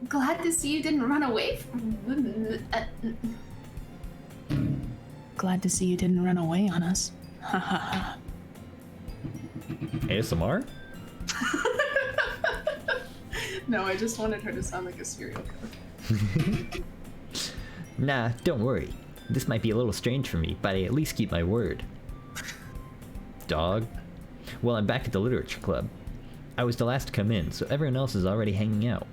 glad to see you didn't run away from... Glad to see you didn't run away on us. Ha ha ha. ASMR? No, I just wanted her to sound like a serial killer. Nah, don't worry. This might be a little strange for me, but I at least keep my word. Dog? Well, I'm back at the literature club. I was the last to come in, so everyone else is already hanging out.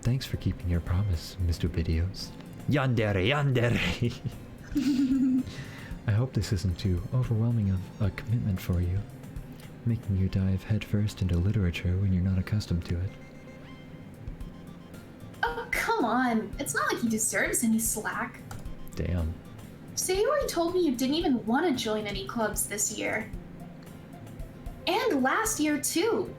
Thanks for keeping your promise, Mr. Videos. Yandere, yandere! I hope this isn't too overwhelming of a commitment for you, making you dive headfirst into literature when you're not accustomed to it. Oh, come on. It's not like he deserves any slack. Damn. Sayori told me you didn't even want to join any clubs this year. And last year, too.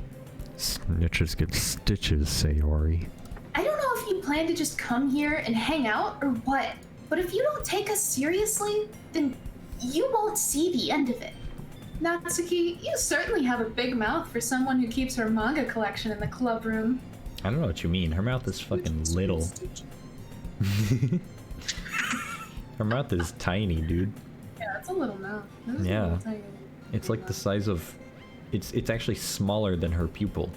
Snitches get stitches, Sayori. I don't know if you plan to just come here and hang out or what, but if you don't take us seriously, then you won't see the end of it. Natsuki, you certainly have a big mouth for someone who keeps her manga collection in the club room. I don't know what you mean. Her mouth is fucking little. Her mouth is tiny, dude. Yeah, that's a little mouth. That is a Yeah. little tiny. It's like the size of... It's actually smaller than her pupil.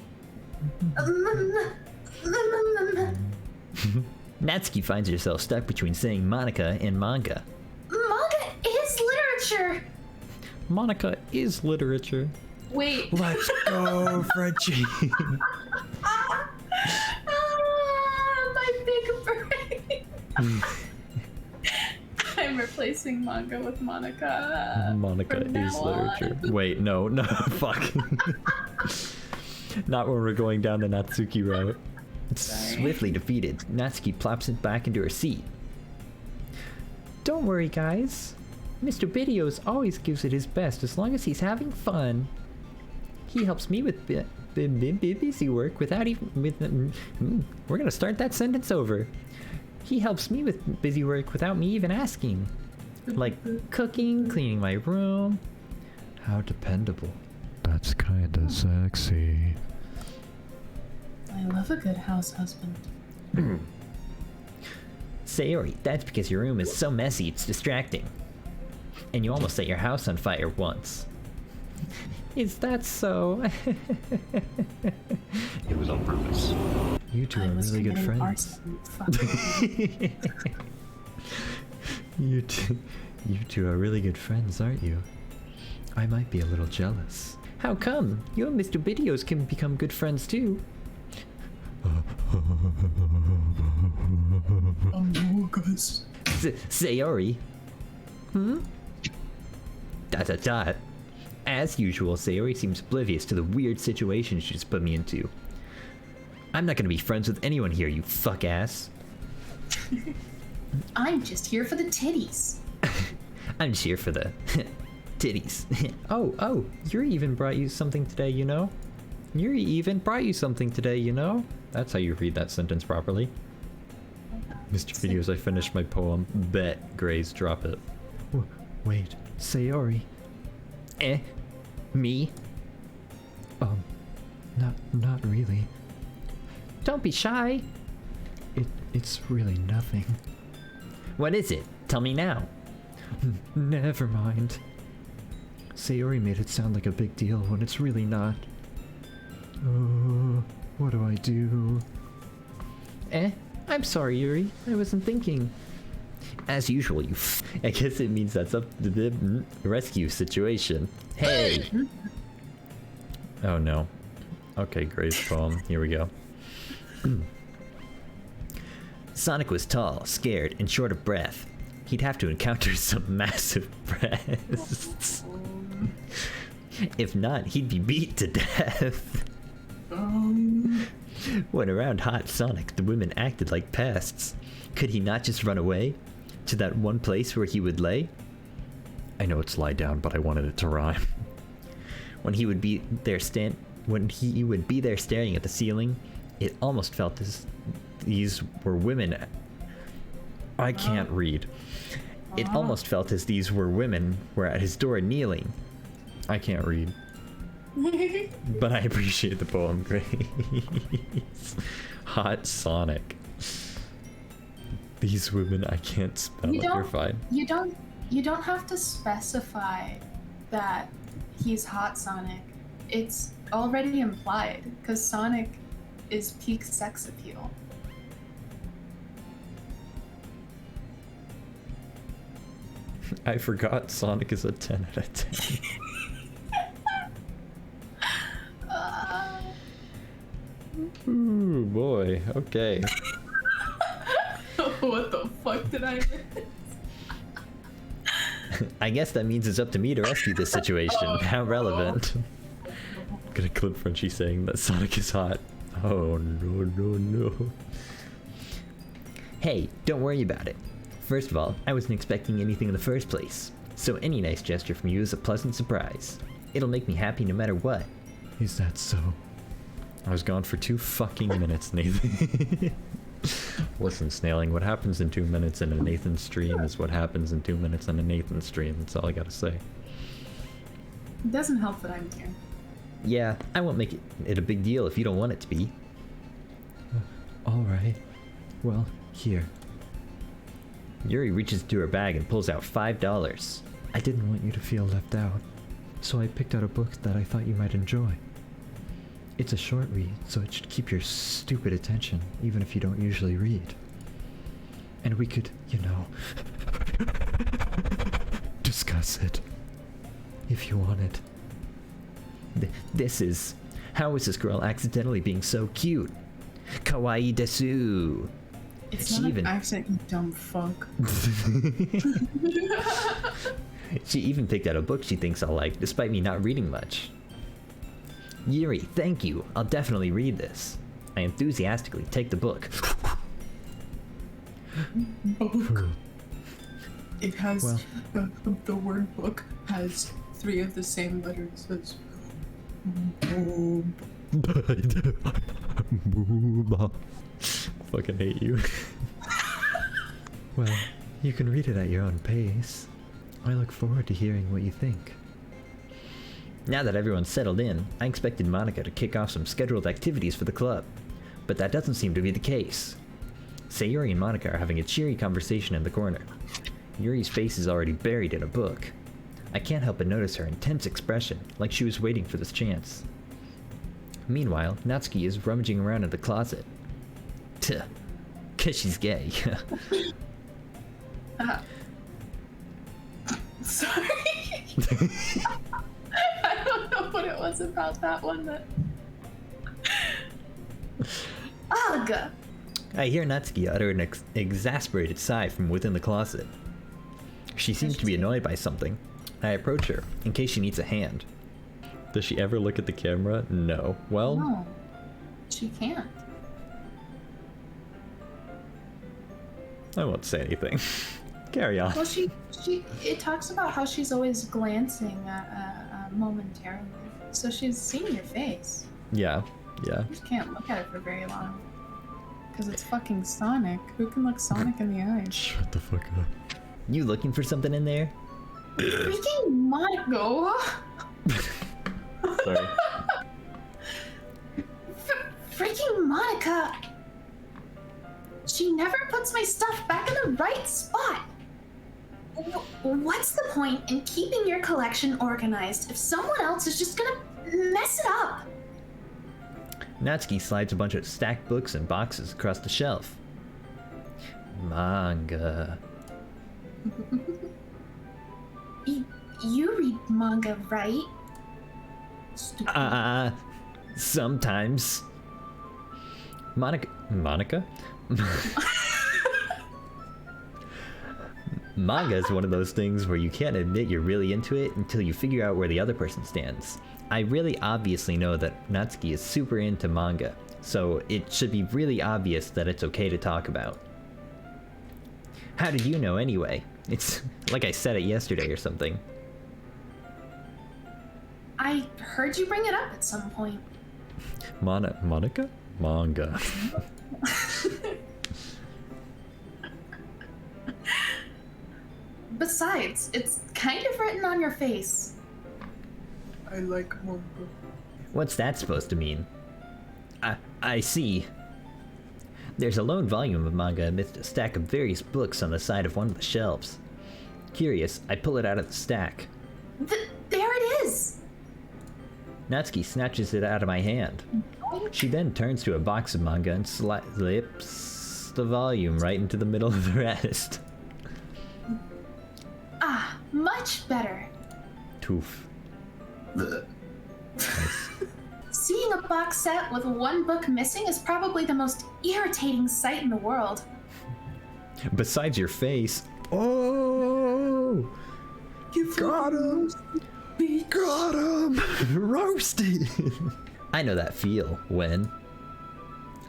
Natsuki finds herself stuck between saying Monica and manga. Manga is literature! Monica is literature. Wait. Let's go, Frenchie! My big brain. I'm replacing manga with Monica. Monica from is now literature. on. Wait, no, fuck. Not when we're going down the Natsuki route. Sorry. Swiftly defeated, Natsuki plops it back into her seat. Don't worry, guys. Mr. Videos always gives it his best as long as he's having fun. He helps me with busy work without even... we're gonna start that sentence over. He helps me with busy work without me even asking. Like cooking, cleaning my room. How dependable. That's kinda sexy. I love a good house husband. Sayori, that's because your room is so messy it's distracting. And you almost set your house on fire once. Is that so? It was on purpose. You two are really good friends. You two are really good friends, aren't you? I might be a little jealous. How come? You and Mr. Videos can become good friends too. Guys. Sayori? Dot. As usual, Sayori seems oblivious to the weird situation she just put me into. I'm not gonna be friends with anyone here, you fuck ass. I'm just here for the titties. I'm just here for the titties. Oh, Yuri even brought you something today, you know? Yuri even brought you something today, you know? That's how you read that sentence properly. Mr. Videos, I finished my poem. Bet, Grays, drop it. Wait, Sayori. Me? Not really. Don't be shy. It's really nothing. What is it? Tell me now. Never mind. Sayori made it sound like a big deal when it's really not. Oh, what do I do? I'm sorry, Yuri. I wasn't thinking. As usual, you I guess it means that's up to the rescue situation. Hey! Oh no. Okay, Gray's poem. Here we go. Sonic was tall, scared, and short of breath. He'd have to encounter some massive breasts. If not, he'd be beat to death. When around hot Sonic, the women acted like pests. Could he not just run away? To that one place where he would lay? I know it's lie down, but I wanted it to rhyme. When he would be there staring at the ceiling, it almost felt as these were women. I can't read. It almost felt as these were women were at his door kneeling. I can't read. But I appreciate the poem, Grace. Hot Sonic. These women, I can't spell it. You're fine. You don't have to specify that he's Hot Sonic. It's already implied because Sonic is peak sex appeal. I forgot Sonic is a 10 out of 10. Ooh, boy. Okay. What the fuck did I miss? I guess that means it's up to me to rescue this situation. How relevant. Gonna clip Frenchie saying that Sonic is hot. Oh no, no, no. Hey, don't worry about it. First of all, I wasn't expecting anything in the first place, so any nice gesture from you is a pleasant surprise. It'll make me happy no matter what. Is that so? I was gone for 2 fucking minutes, Nathan. Listen, Snailing, what happens in 2 minutes in a Nathan stream is what happens in 2 minutes in a Nathan stream. That's all I gotta say. It doesn't help that I'm here. Yeah, I won't make it a big deal if you don't want it to be. Alright. Well, here. Yuri reaches into her bag and pulls out $5. I didn't want you to feel left out, so I picked out a book that I thought you might enjoy. It's a short read, so it should keep your stupid attention, even if you don't usually read. And we could, you know, discuss it, if you want it. This is... How is this girl accidentally being so cute? Kawaii desu. It's not an accent, you dumb fuck. She even picked out a book she thinks I'll like, despite me not reading much. Yuri, thank you. I'll definitely read this. I enthusiastically take the book. Book. It has... the word book has 3 of the same letters as... Fucking hate you. Well, you can read it at your own pace. I look forward to hearing what you think. Now that everyone's settled in, I expected Monica to kick off some scheduled activities for the club, but that doesn't seem to be the case. Sayuri and Monica are having a cheery conversation in the corner. Yuri's face is already buried in a book. I can't help but notice her intense expression, like she was waiting for this chance. Meanwhile, Natsuki is rummaging around in the closet. Tuh, 'cause she's gay. Sorry. I don't know what it was about that one that... Ugh! I hear Natsuki utter an exasperated sigh from within the closet. She seems to be annoyed by something. I approach her, in case she needs a hand. Does she ever look at the camera? No. Well... No, she can't. I won't say anything. Carry on. Well, it talks about how she's always glancing momentarily. So she's seen your face. Yeah, yeah. You just can't look at it for very long. Because it's fucking Sonic. Who can look Sonic in the eyes? Shut the fuck up. You looking for something in there? Freaking Monaco! Sorry. Freaking Monica! She never puts my stuff back in the right spot! What's the point in keeping your collection organized if someone else is just gonna mess it up? Natsuki slides a bunch of stacked books and boxes across the shelf. Manga. You read manga, right? Stupid. Sometimes. Monica? Manga is one of those things where you can't admit you're really into it until you figure out where the other person stands. I really obviously know that Natsuki is super into manga, so it should be really obvious that it's okay to talk about. How did you know anyway? It's like I said it yesterday or something. I heard you bring it up at some point. Monica? Manga. Besides, it's kind of written on your face. I like manga. What's that supposed to mean? I see. There's a lone volume of manga amidst a stack of various books on the side of one of the shelves. Curious, I pull it out of the stack. There it is! Natsuki snatches it out of my hand. She then turns to a box of manga and slips the volume right into the middle of the rest. Ah, much better. Toof. Nice. Seeing a box set with one book missing is probably the most irritating sight in the world. Besides your face. Oh! Got him! Got him! Roasted! I know that feel when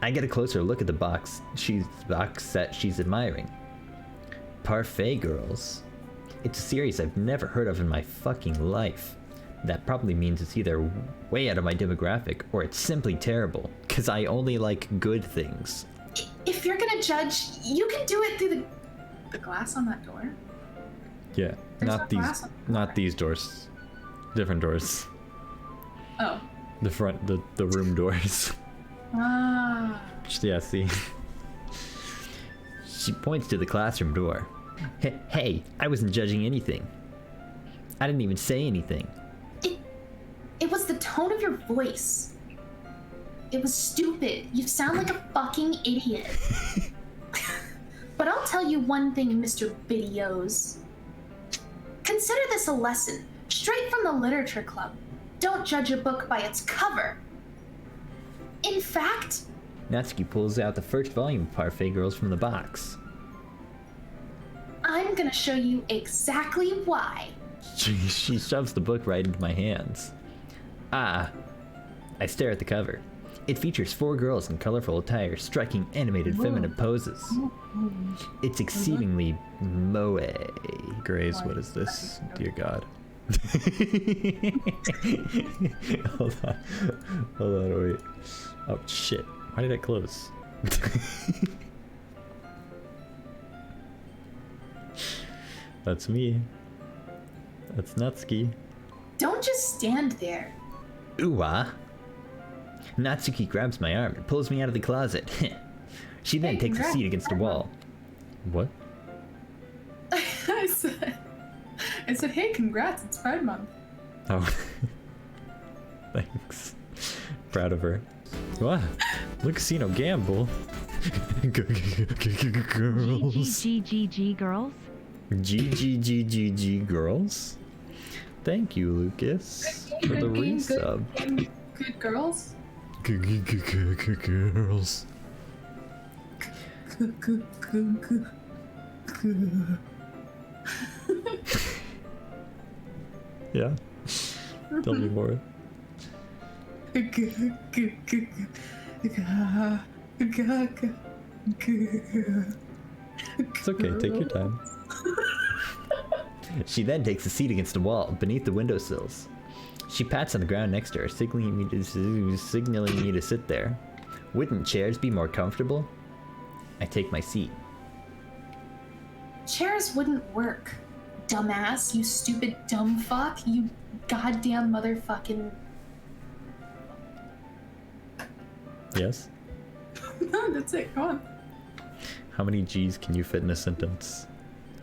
I get a closer look at the box set she's admiring. Parfait Girls. It's a series I've never heard of in my fucking life. That probably means it's either way out of my demographic or it's simply terrible, because I only like good things. If you're gonna judge, you can do it through the glass on that door. Yeah, There's no glass on the door. not these doors. Different doors. Oh. The front, the room doors. Ah. Yeah, see. She points to the classroom door. Hey, I wasn't judging anything. I didn't even say anything. It was the tone of your voice. It was stupid. You sound like a fucking idiot. But I'll tell you one thing, Mr. Videos. Consider this a lesson, straight from the literature club. Don't judge a book by its cover. In fact... Natsuki pulls out the first volume of Parfait Girls from the box. I'm gonna show you exactly why. She shoves the book right into my hands. Ah. I stare at the cover. It features 4 girls in colorful attire striking animated feminine poses. It's exceedingly moe. Grace, what is this? Dear God. Hold on, wait. Oh shit, why did I close? That's me. That's Natsuki. Don't just stand there. Ooh-ah. Natsuki grabs my arm and pulls me out of the closet. She then takes a seat against the wall. What? I said, hey, congrats, it's Pride Month. Oh. Thanks. Proud of her. What? Look, Casino Gamble. Girls. GGGG girls? GGGGG girls? Thank you, Lucas, for the resub. Good girls? Girls. Yeah. Tell me more. It's okay, take your time. She then takes a seat against the wall, beneath the windowsills. She pats on the ground next to her, signaling me to sit there. Wouldn't chairs be more comfortable? I take my seat. Chairs wouldn't work. Dumbass, you stupid dumb fuck, you goddamn motherfucking... Yes? No, that's it, go on. How many G's can you fit in a sentence?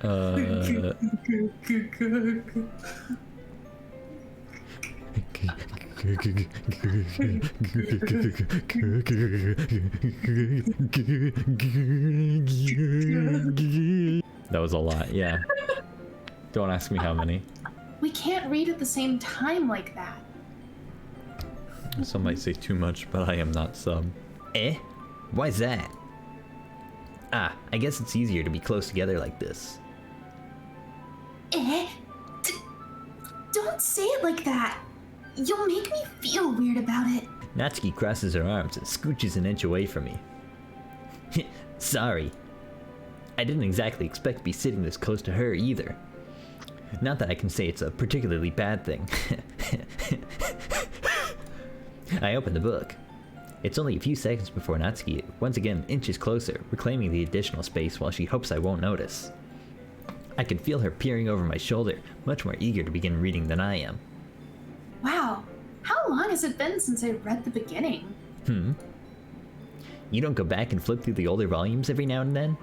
That was a lot, yeah. Don't ask me how many. We can't read at the same time like that. Some might say too much, but I am not some. Eh? Why's that? Ah, I guess it's easier to be close together like this. Eh? Don't say it like that. You'll make me feel weird about it. Natsuki crosses her arms and scooches an inch away from me. Sorry. I didn't exactly expect to be sitting this close to her either. Not that I can say it's a particularly bad thing. I open the book. It's only a few seconds before Natsuki once again inches closer, reclaiming the additional space while she hopes I won't notice. I can feel her peering over my shoulder, much more eager to begin reading than I am. Wow, how long has it been since I read the beginning? You don't go back and flip through the older volumes every now and then?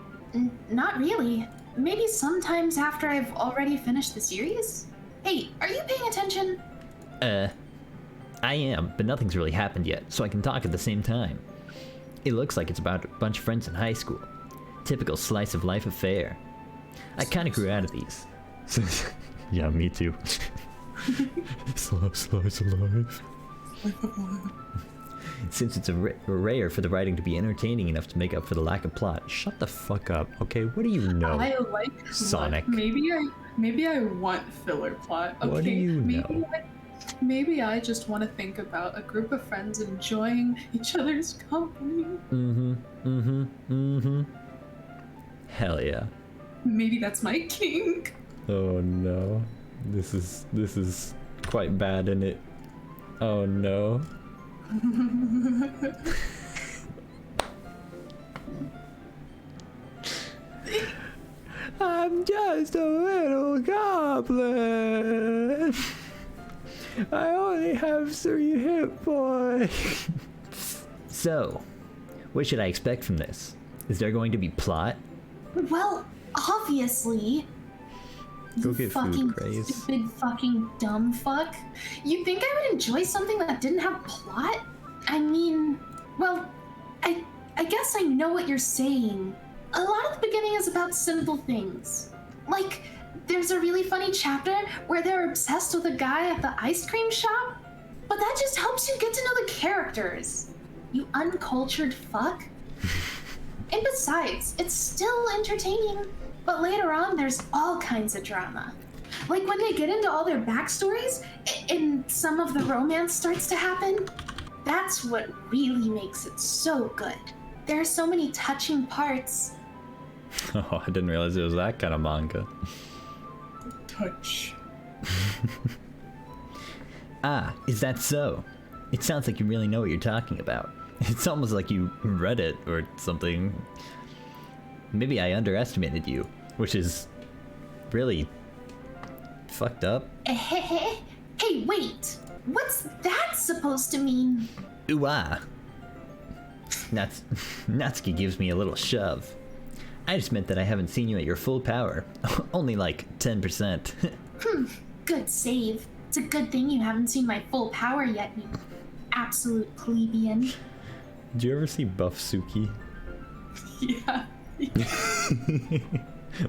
Not really. Maybe sometimes after I've already finished the series? Hey, are you paying attention? I am, but nothing's really happened yet, so I can talk at the same time. It looks like it's about a bunch of friends in high school. Typical slice of life affair. I kinda grew out of these. Yeah, me too. Slice of life. Since it's rare for the writing to be entertaining enough to make up for the lack of plot. Shut the fuck up, okay? What do you know? I like Sonic. Maybe I want filler plot. Okay, What do you know? Maybe I just want to think about a group of friends enjoying each other's company. Hell yeah. Maybe that's my kink. Oh no. This is quite bad, isn't it? Oh no. I'm just a little goblin. I only have 3 hit points. So, what should I expect from this? Is there going to be plot? Well, obviously. Go You get fucking food, Grace. stupid fucking dumb fuck. You think I would enjoy something that didn't have plot? I mean, well, I guess I know what you're saying. A lot of the beginning is about simple things. Like, there's a really funny chapter where they're obsessed with a guy at the ice cream shop, but that just helps you get to know the characters. You uncultured fuck. And besides, it's still entertaining. But later on, there's all kinds of drama. Like when they get into all their backstories, and some of the romance starts to happen. That's what really makes it so good. There are so many touching parts. Oh, I didn't realize it was that kind of manga. Touch. Ah, is that so? It sounds like you really know what you're talking about. It's almost like you read it or something. Maybe I underestimated you, which is really fucked up. Hey, wait. What's that supposed to mean? Ooh ah. Natsuki gives me a little shove. I just meant that I haven't seen you at your full power. Only like 10%. Good save. It's a good thing you haven't seen my full power yet, you absolute plebeian. Did you ever see Buff Suki? Yeah.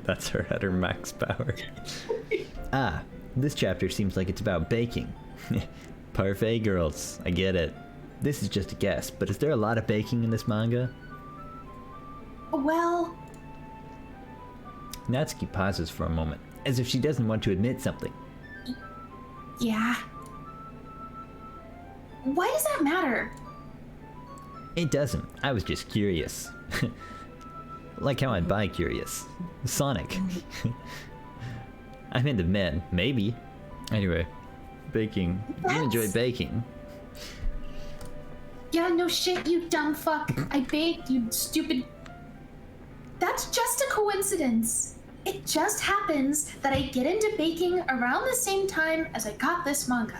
That's her at her max power. Ah, this chapter seems like it's about baking. Parfait girls, I get it. This is just a guess, but is there a lot of baking in this manga? Well, Natsuki pauses for a moment, as if she doesn't want to admit something. yeah. Why does that matter? It doesn't. I was just curious. Like how I'd buy curious. Sonic. I'm into men. Maybe. Anyway, baking. You enjoy baking. Yeah, no shit, you dumb fuck. I baked, you stupid. That's just a coincidence. It just happens that I get into baking around the same time as I got this manga.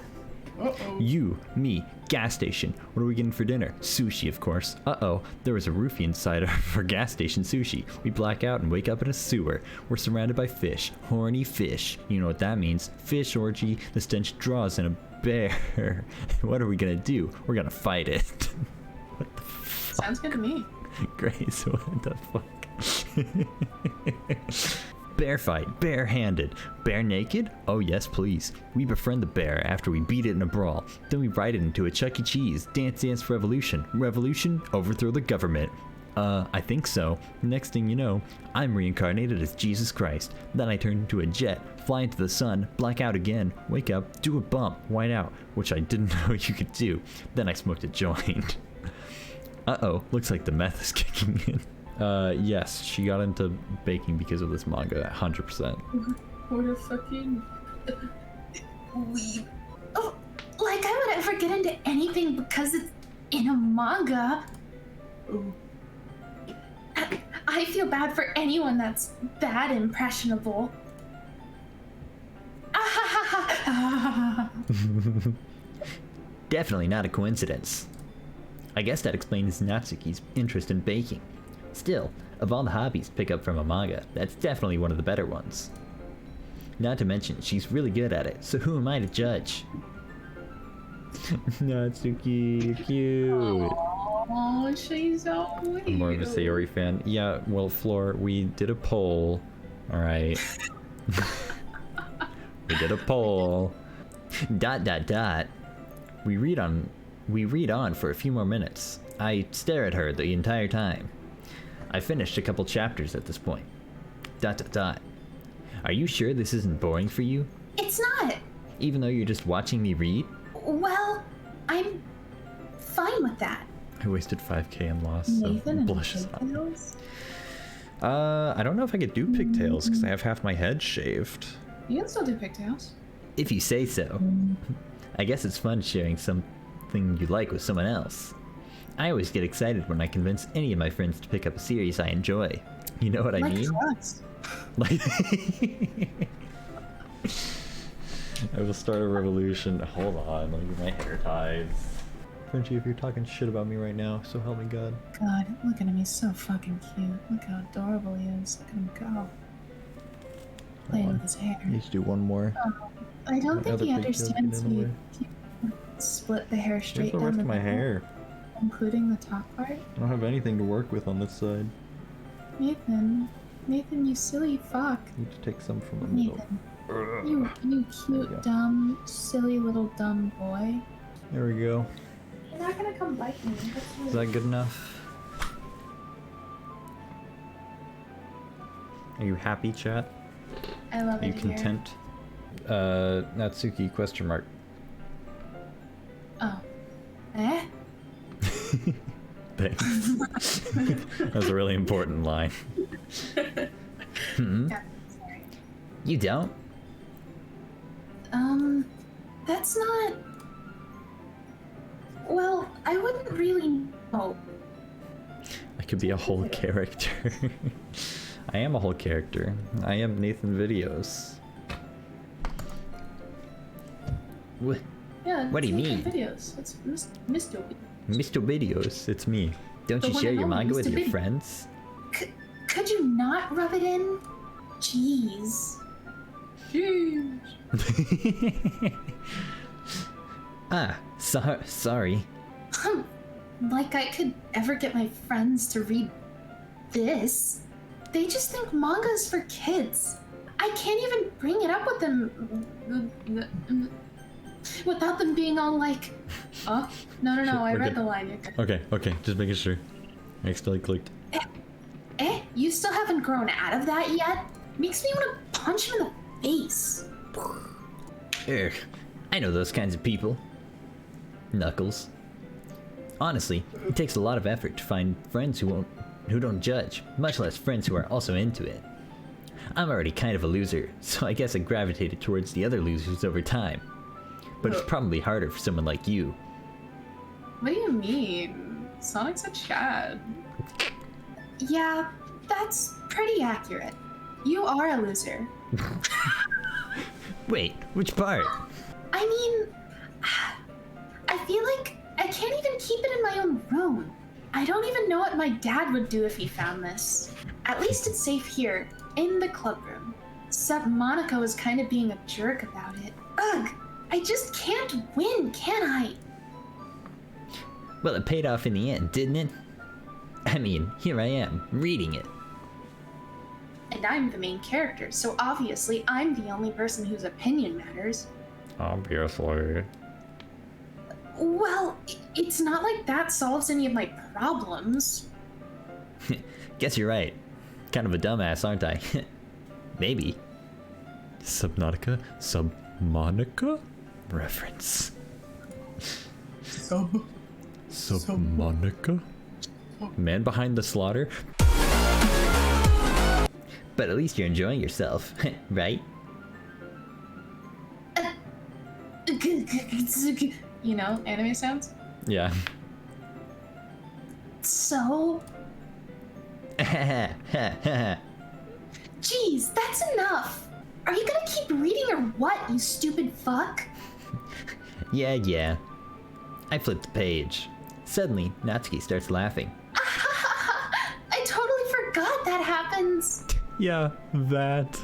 Uh-oh. You, me, gas station. What are we getting for dinner? Sushi, of course. Uh-oh, there was a roofie inside our gas station sushi. We black out and wake up in a sewer. We're surrounded by fish. Horny fish. You know what that means. Fish orgy, the stench draws in a bear. What are we gonna do? We're gonna fight it. What the fuck? Sounds good to me. Grace, what the fuck? Bear fight, barehanded. Bear naked? Oh yes, please. We befriend the bear after we beat it in a brawl. Then we ride it into a Chuck E. Cheese. Dance Dance Revolution. Revolution? Overthrow the government. I think so. Next thing you know, I'm reincarnated as Jesus Christ. Then I turn into a jet, fly into the sun, black out again, wake up, do a bump, white out, which I didn't know you could do. Then I smoked a joint. Uh-oh, looks like the meth is kicking in. Yes, she got into baking because of this manga, 100%. What a fucking weeb. Oh, like I would ever get into anything because it's in a manga. Oh. I feel bad for anyone that's that impressionable. Definitely not a coincidence. I guess that explains Natsuki's interest in baking. Still, of all the hobbies to pick up from a manga, that's definitely one of the better ones. Not to mention, she's really good at it, so who am I to judge? Natsuki, you're cute. Oh, she's so cute. I'm more of a Sayori fan. Yeah, well, Floor, we did a poll. Alright. We did a poll. ... We read on for a few more minutes. I stare at her the entire time. I finished a couple chapters at this point. ... Are you sure this isn't boring for you? It's not. Even though you're just watching me read? Well, I'm fine with that. I wasted 5k in loss, Nathan and blushes up. pigtails? I don't know if I could do pigtails because I have half my head shaved. You can still do pigtails. If you say so. I guess it's fun sharing something you like with someone else. I always get excited when I convince any of my friends to pick up a series I enjoy. You know what I Like mean? trust. Like, I will start a revolution. Hold on, let me get my hair ties. Frenchie, if you're talking shit about me right now, so help me God. God, look at him. He's so fucking cute. Look how adorable he is. Look at him go. Playing with his hair. Need to do one more. I don't My think other he pigtail's getting understands in the you. way. You split the hair Here's straight the down rest the of my middle, hair. Including the top part. I don't have anything to work with on this side. Nathan. Nathan, you silly fuck. Need to take some from the middle. Nathan. You There we cute, go. dumb, silly little dumb boy. There we go. You're not gonna come bite me. Is that good enough? Are you happy, chat? I love Are you it here. content? Natsuki, question mark. Oh. Eh? Thanks. That was a really important line. Yeah, sorry. You don't? That's not... Well, I wouldn't really know. I could be a whole character. I am a whole character. I am Nathan Videos. What? Yeah. What do you it's mean? Nathan Videos. It's Mr. Mr. Videos, it's me. Don't The you one share and your only manga with Mr. your Video. friends? Could you not rub it in? Jeez. Jeez. Sorry. Like I could ever get my friends to read this. They just think manga's for kids. I can't even bring it up with them without them being all like, Oh, no, Shit, I we're read good. the line. You're good. Okay, just making sure. I accidentally clicked. you still haven't grown out of that yet? Makes me want to punch him in the face. Ugh, I know those kinds of people. Knuckles. Honestly, it takes a lot of effort to find friends who don't judge, much less friends who are also into it. I'm already kind of a loser, so I guess I gravitated towards the other losers over time. But it's probably harder for someone like you. What do you mean? Sonic's a Chad. Yeah, that's pretty accurate. You are a loser. Wait, which part? I mean, I feel like I can't even keep it in my own room. I don't even know what my dad would do if he found this. At least it's safe here, in the club room. Except Monaco is kind of being a jerk about it. Ugh, I just can't win, can I? Well, it paid off in the end, didn't it? I mean, here I am, reading it. And I'm the main character, so obviously I'm the only person whose opinion matters. Obviously. Well, it's not like that solves any of my problems. Guess you're right. Kind of a dumbass, aren't I? Maybe. Subnautica? Submonica? Reference. Submonica? Man behind the slaughter? But at least you're enjoying yourself, right? You know, anime sounds? Yeah. So, geez, that's enough. Are you gonna keep reading or what, you stupid fuck? Yeah. I flipped the page. Suddenly, Natsuki starts laughing. I totally forgot that happens. Yeah, that.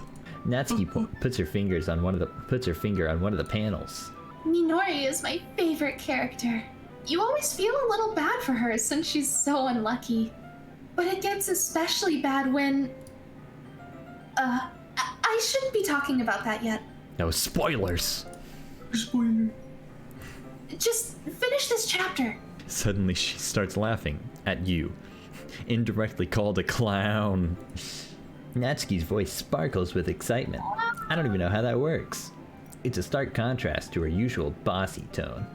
Natsuki puts her finger on one of the panels. Minori is my favorite character. You always feel a little bad for her since she's so unlucky. But it gets especially bad when... I shouldn't be talking about that yet. No spoilers. Spoiler. Just finish this chapter. Suddenly she starts laughing at you. Indirectly called a clown. Natsuki's voice sparkles with excitement. I don't even know how that works. It's a stark contrast to her usual bossy tone.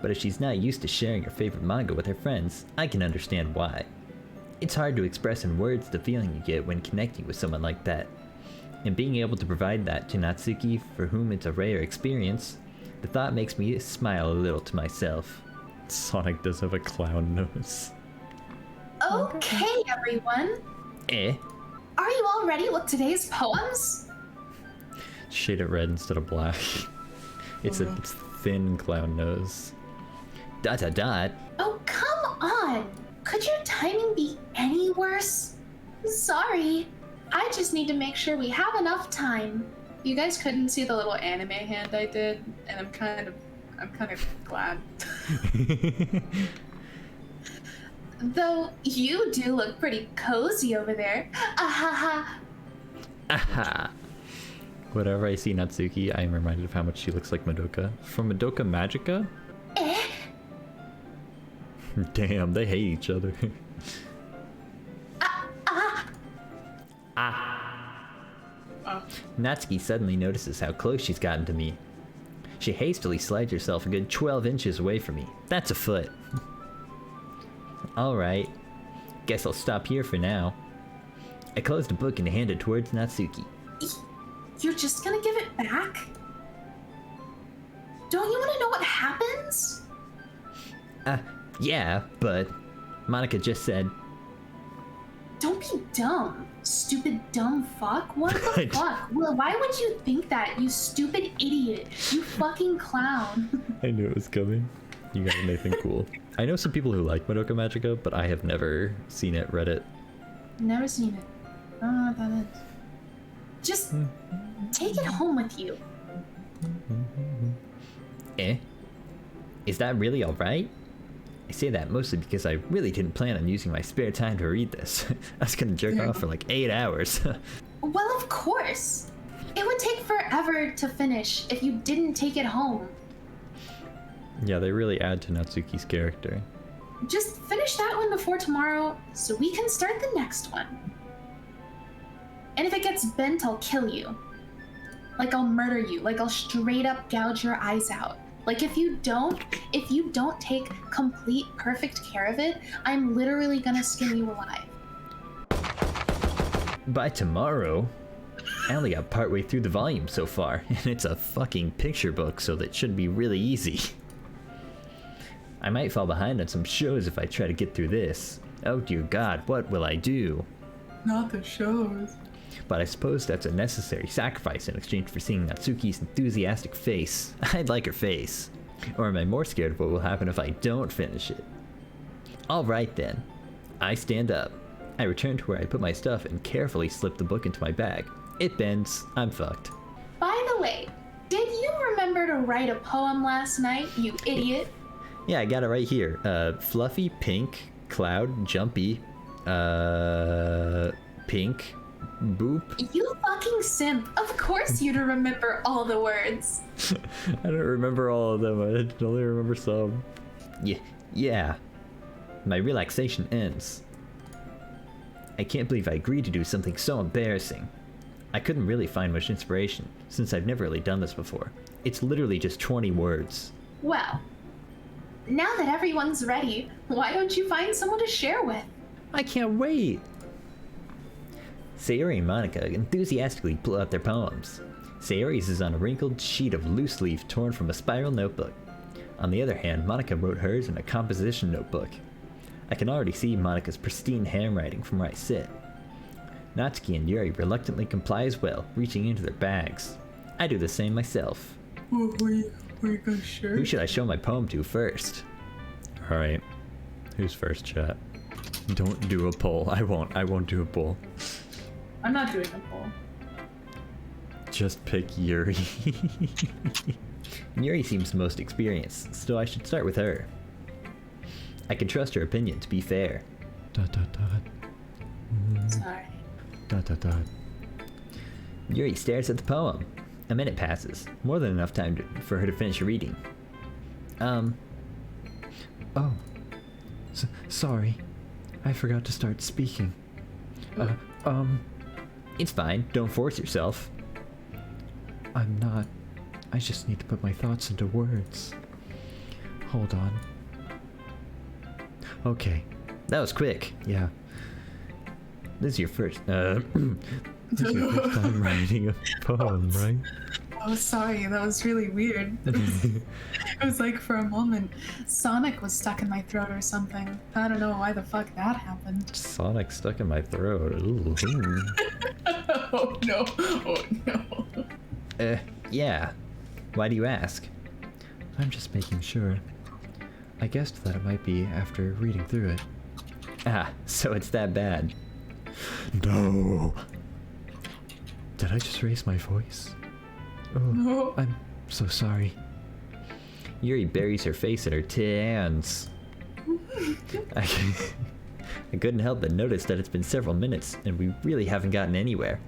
But if she's not used to sharing her favorite manga with her friends, I can understand why. It's hard to express in words the feeling you get when connecting with someone like that. And being able to provide that to Natsuki, for whom it's a rare experience, the thought makes me smile a little to myself. Sonic does have a clown nose. Okay, everyone. Are you all ready with today's poems? Shade it red instead of black. It's a thin clown nose. ... Oh, come on. Could your timing be any worse? Sorry. I just need to make sure we have enough time. You guys couldn't see the little anime hand I did, and I'm kind of glad. Though you do look pretty cozy over there. Ahaha. Aha! Whenever I see Natsuki, I am reminded of how much she looks like Madoka. From Madoka Magica? Damn, they hate each other. Natsuki suddenly notices how close she's gotten to me. She hastily slides herself a good 12 inches away from me. That's a foot. Alright, guess I'll stop here for now. I close the book and hand it towards Natsuki. You're just gonna give it back? Don't you want to know what happens? Yeah, but Monica just said... Don't be dumb, stupid dumb fuck. What the fuck? Well, why would you think that, you stupid idiot? You fucking clown. I knew it was coming. You got anything cool? I know some people who like Madoka Magica, but I have never seen it, read it. Never seen it. I don't know what that is. Just take it home with you. Is that really alright? I say that mostly because I really didn't plan on using my spare time to read this. I was gonna jerk off for like 8 hours. Well, of course. It would take forever to finish if you didn't take it home. Yeah, they really add to Natsuki's character. Just finish that one before tomorrow so we can start the next one. And if it gets bent, I'll kill you. Like I'll murder you. Like I'll straight up gouge your eyes out. Like if you don't take complete perfect care of it, I'm literally gonna skin you alive. By tomorrow? I only got partway through the volume so far, and it's a fucking picture book, so that should be really easy. I might fall behind on some shows if I try to get through this. Oh dear God, what will I do? Not the shows. But I suppose that's a necessary sacrifice in exchange for seeing Natsuki's enthusiastic face. I'd like her face. Or am I more scared of what will happen if I don't finish it? Alright then. I stand up. I return to where I put my stuff and carefully slip the book into my bag. It bends. I'm fucked. By the way, did you remember to write a poem last night, you idiot? Yeah, I got it right here. Fluffy, pink, cloud, jumpy, pink, boop. You fucking simp. Of course you'd remember all the words. I don't remember all of them. I only remember some. Yeah. My relaxation ends. I can't believe I agreed to do something so embarrassing. I couldn't really find much inspiration, since I've never really done this before. It's literally just 20 words. Well, now that everyone's ready, why don't you find someone to share with? I can't wait! Sayori and Monica enthusiastically pull out their poems. Sayori's is on a wrinkled sheet of loose leaf torn from a spiral notebook. On the other hand, Monica wrote hers in a composition notebook. I can already see Monica's pristine handwriting from where I sit. Natsuki and Yuri reluctantly comply as well, reaching into their bags. I do the same myself. Were you gonna share? Who should I show my poem to first? Alright. Who's first, chat? Don't do a poll. I won't do a poll. I'm not doing a poll. Just pick Yuri. Yuri seems the most experienced, so I should start with her. I can trust her opinion to be fair. Dot dot dot. Sorry. Dot dot dot. Yuri stares at the poem. A minute passes, more than enough time for her to finish reading. Oh. Sorry. I forgot to start speaking. It's fine, don't force yourself. I'm not. I just need to put my thoughts into words. Hold on. Okay. That was quick. Yeah. This is your first, this is your first time writing a poem, right? Oh, sorry, that was really weird. It was like for a moment, Sonic was stuck in my throat or something. I don't know why the fuck that happened. Sonic stuck in my throat. Ooh. Oh no, oh no. Yeah. Why do you ask? I'm just making sure. I guessed that it might be after reading through it. Ah, so it's that bad. No! Did I just raise my voice? Oh, No. I'm so sorry. Yuri buries her face in her hands. I couldn't help but notice that it's been several minutes, and we really haven't gotten anywhere.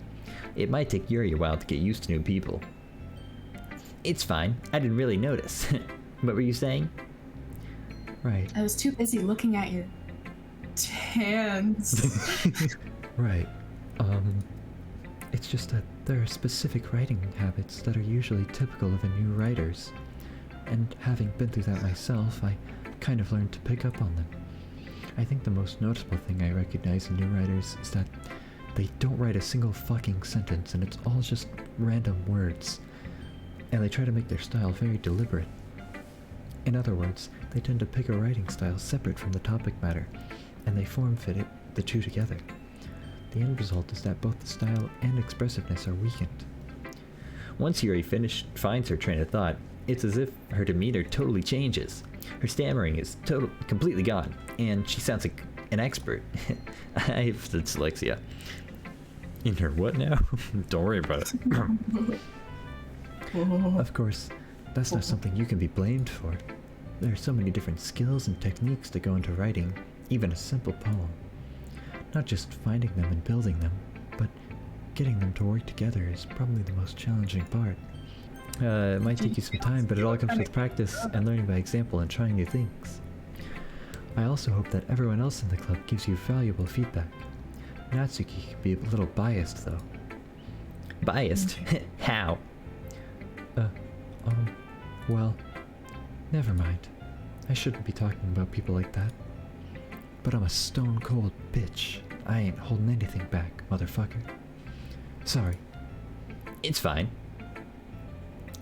It might take Yuri a while to get used to new people. It's fine. I didn't really notice. What were you saying? Right, I was too busy looking at your hands. right. It's just that there are specific writing habits that are usually typical of a new writer's. And having been through that myself, I kind of learned to pick up on them. I think the most noticeable thing I recognize in new writers is that they don't write a single fucking sentence and it's all just random words. And they try to make their style very deliberate. In other words, they tend to pick a writing style separate from the topic matter, and they form-fit the two together. The end result is that both the style and expressiveness are weakened. Once Yuri finds her train of thought, it's as if her demeanor totally changes. Her stammering is completely gone, and she sounds like an expert. I have dyslexia. In her what now? Don't worry about it. Of course, that's not something you can be blamed for. There are so many different skills and techniques that go into writing, even a simple poem. Not just finding them and building them, but getting them to work together is probably the most challenging part. It might take you some time, but it all comes with practice and learning by example and trying new things. I also hope that everyone else in the club gives you valuable feedback. Natsuki can be a little biased, though. Biased? How? Well, never mind. I shouldn't be talking about people like that. But I'm a stone-cold bitch. I ain't holding anything back, motherfucker. Sorry. It's fine.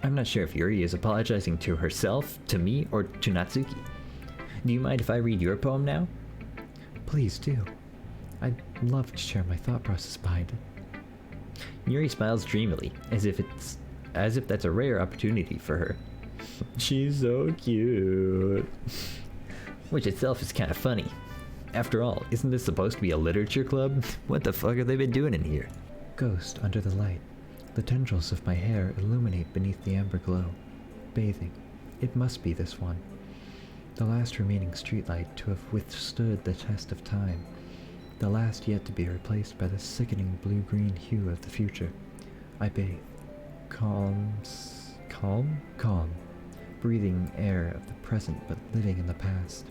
I'm not sure if Yuri is apologizing to herself, to me, or to Natsuki. Do you mind if I read your poem now? Please do. I'd love to share my thought process behind it. Yuri smiles dreamily, as if that's a rare opportunity for her. She's so cute. Which itself is kind of funny. After all, isn't this supposed to be a literature club? What the fuck have they been doing in here? Ghost under the light. The tendrils of my hair illuminate beneath the amber glow. Bathing. It must be this one. The last remaining streetlight to have withstood the test of time. The last yet to be replaced by the sickening blue-green hue of the future. I bathe. Calm. Breathing air of the present but living in the past.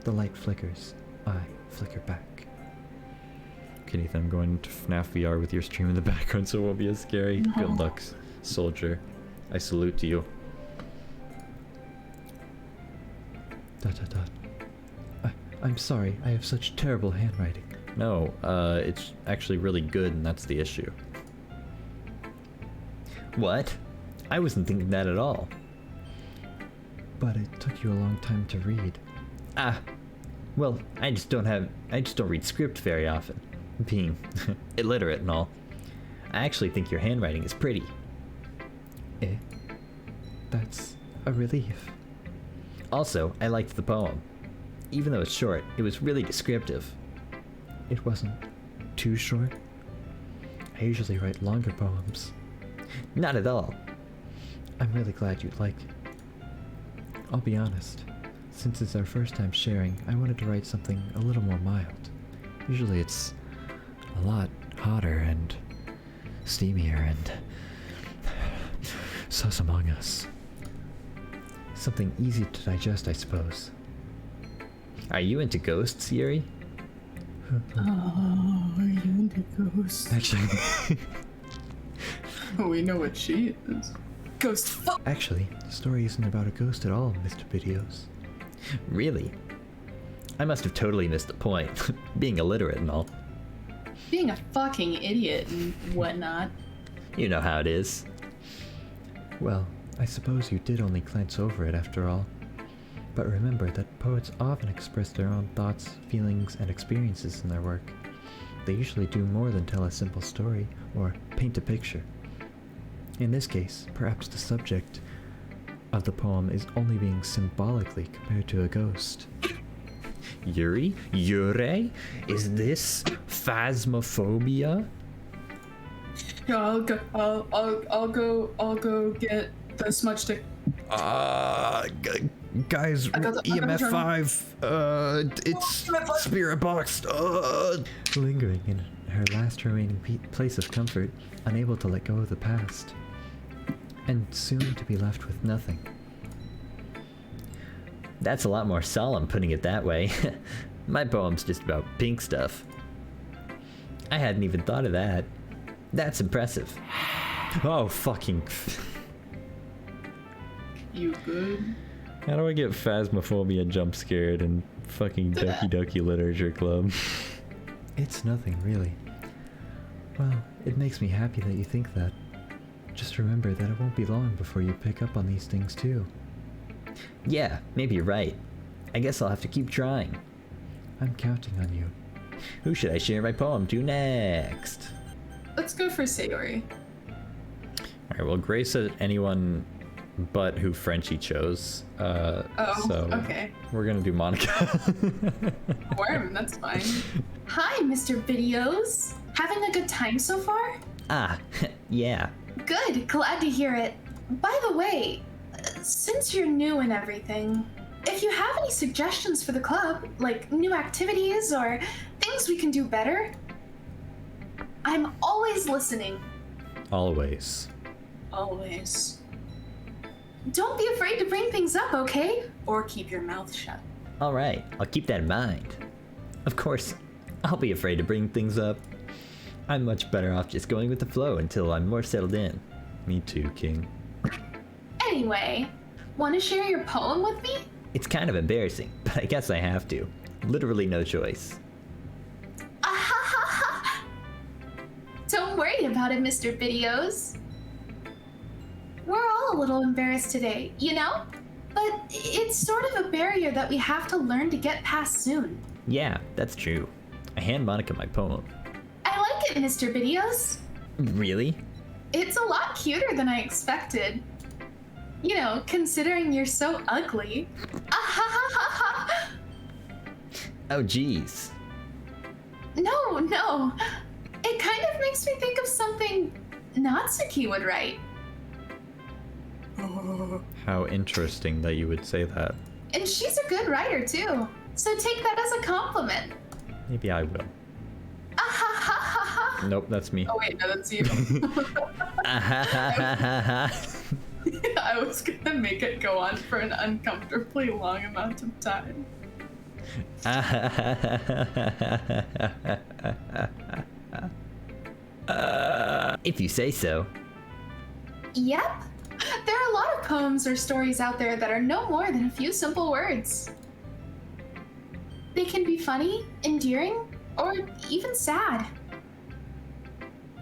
The light flickers. I flicker back. Okay, Nathan, I'm going to FNAF VR with your stream in the background so it won't be as scary. No. Good luck, soldier. I salute to you. Dot dot dot. I'm sorry, I have such terrible handwriting. No, it's actually really good and that's the issue. What? I wasn't thinking that at all. But it took you a long time to read. Ah, well, I just don't read script very often. Being illiterate and all. I actually think your handwriting is pretty. That's a relief. Also, I liked the poem. Even though it's short, it was really descriptive. It wasn't too short. I usually write longer poems. Not at all. I'm really glad you like it. I'll be honest. Since it's our first time sharing, I wanted to write something a little more mild. Usually it's a lot hotter and steamier and sus among us. Something easy to digest, I suppose. Are you into ghosts, Yuri? Oh, are you into ghosts? Actually, Oh, we know what she is. Ghost fuck. actually, the story isn't about a ghost at all, Mr. Videos. Really? I must have totally missed the point, being illiterate and all. Being a fucking idiot and whatnot. You know how it is. Well, I suppose you did only glance over it after all. But remember that poets often express their own thoughts, feelings, and experiences in their work. They usually do more than tell a simple story or paint a picture. In this case, perhaps the subject of the poem is only being symbolically compared to a ghost. Yuri? Yurei? Is this phasmophobia? Yeah, I'll go get the smudge stick. Guys, I got the EMF turn. 5, it's EMF 5. spirit boxed, Lingering in her last remaining place of comfort, unable to let go of the past, and soon to be left with nothing. That's a lot more solemn putting it that way. My poem's just about pink stuff. I hadn't even thought of that. That's impressive. Oh, fucking... You good? How do I get phasmophobia jump scared in fucking Doki Doki Literature Club? It's nothing, really. Well, it makes me happy that you think that. Just remember that it won't be long before you pick up on these things too. Yeah, maybe you're right. I guess I'll have to keep trying. I'm counting on you. Who should I share my poem to next? Let's go for Sayori. Alright, well, Grace said anyone but who Frenchie chose. So okay. we're gonna do Monica. Worm, that's fine. Hi, Mr. Videos. Having a good time so far? Ah, yeah. Good, glad to hear it. By the way, since you're new and everything, if you have any suggestions for the club, like new activities or things we can do better, I'm always listening. Always. Always. Don't be afraid to bring things up, okay? Or keep your mouth shut. Alright, I'll keep that in mind. Of course, I'll be afraid to bring things up. I'm much better off just going with the flow until I'm more settled in. Me too, King. Anyway, want to share your poem with me? It's kind of embarrassing, but I guess I have to. Literally no choice. Don't worry about it, Mr. Videos. We're all a little embarrassed today, you know? But it's sort of a barrier that we have to learn to get past soon. Yeah, that's true. I hand Monica my poem. I like it, Mr. Videos. Really? It's a lot cuter than I expected. You know, considering you're so ugly. Oh, jeez. No. It kind of makes me think of something Natsuki would write. How interesting that you would say that. And she's a good writer, too. So take that as a compliment. Maybe I will. Nope, that's me. Oh wait, no, that's you. I was gonna make it go on for an uncomfortably long amount of time. If you say so. Yep. There are a lot of poems or stories out there that are no more than a few simple words. They can be funny, endearing, or even sad.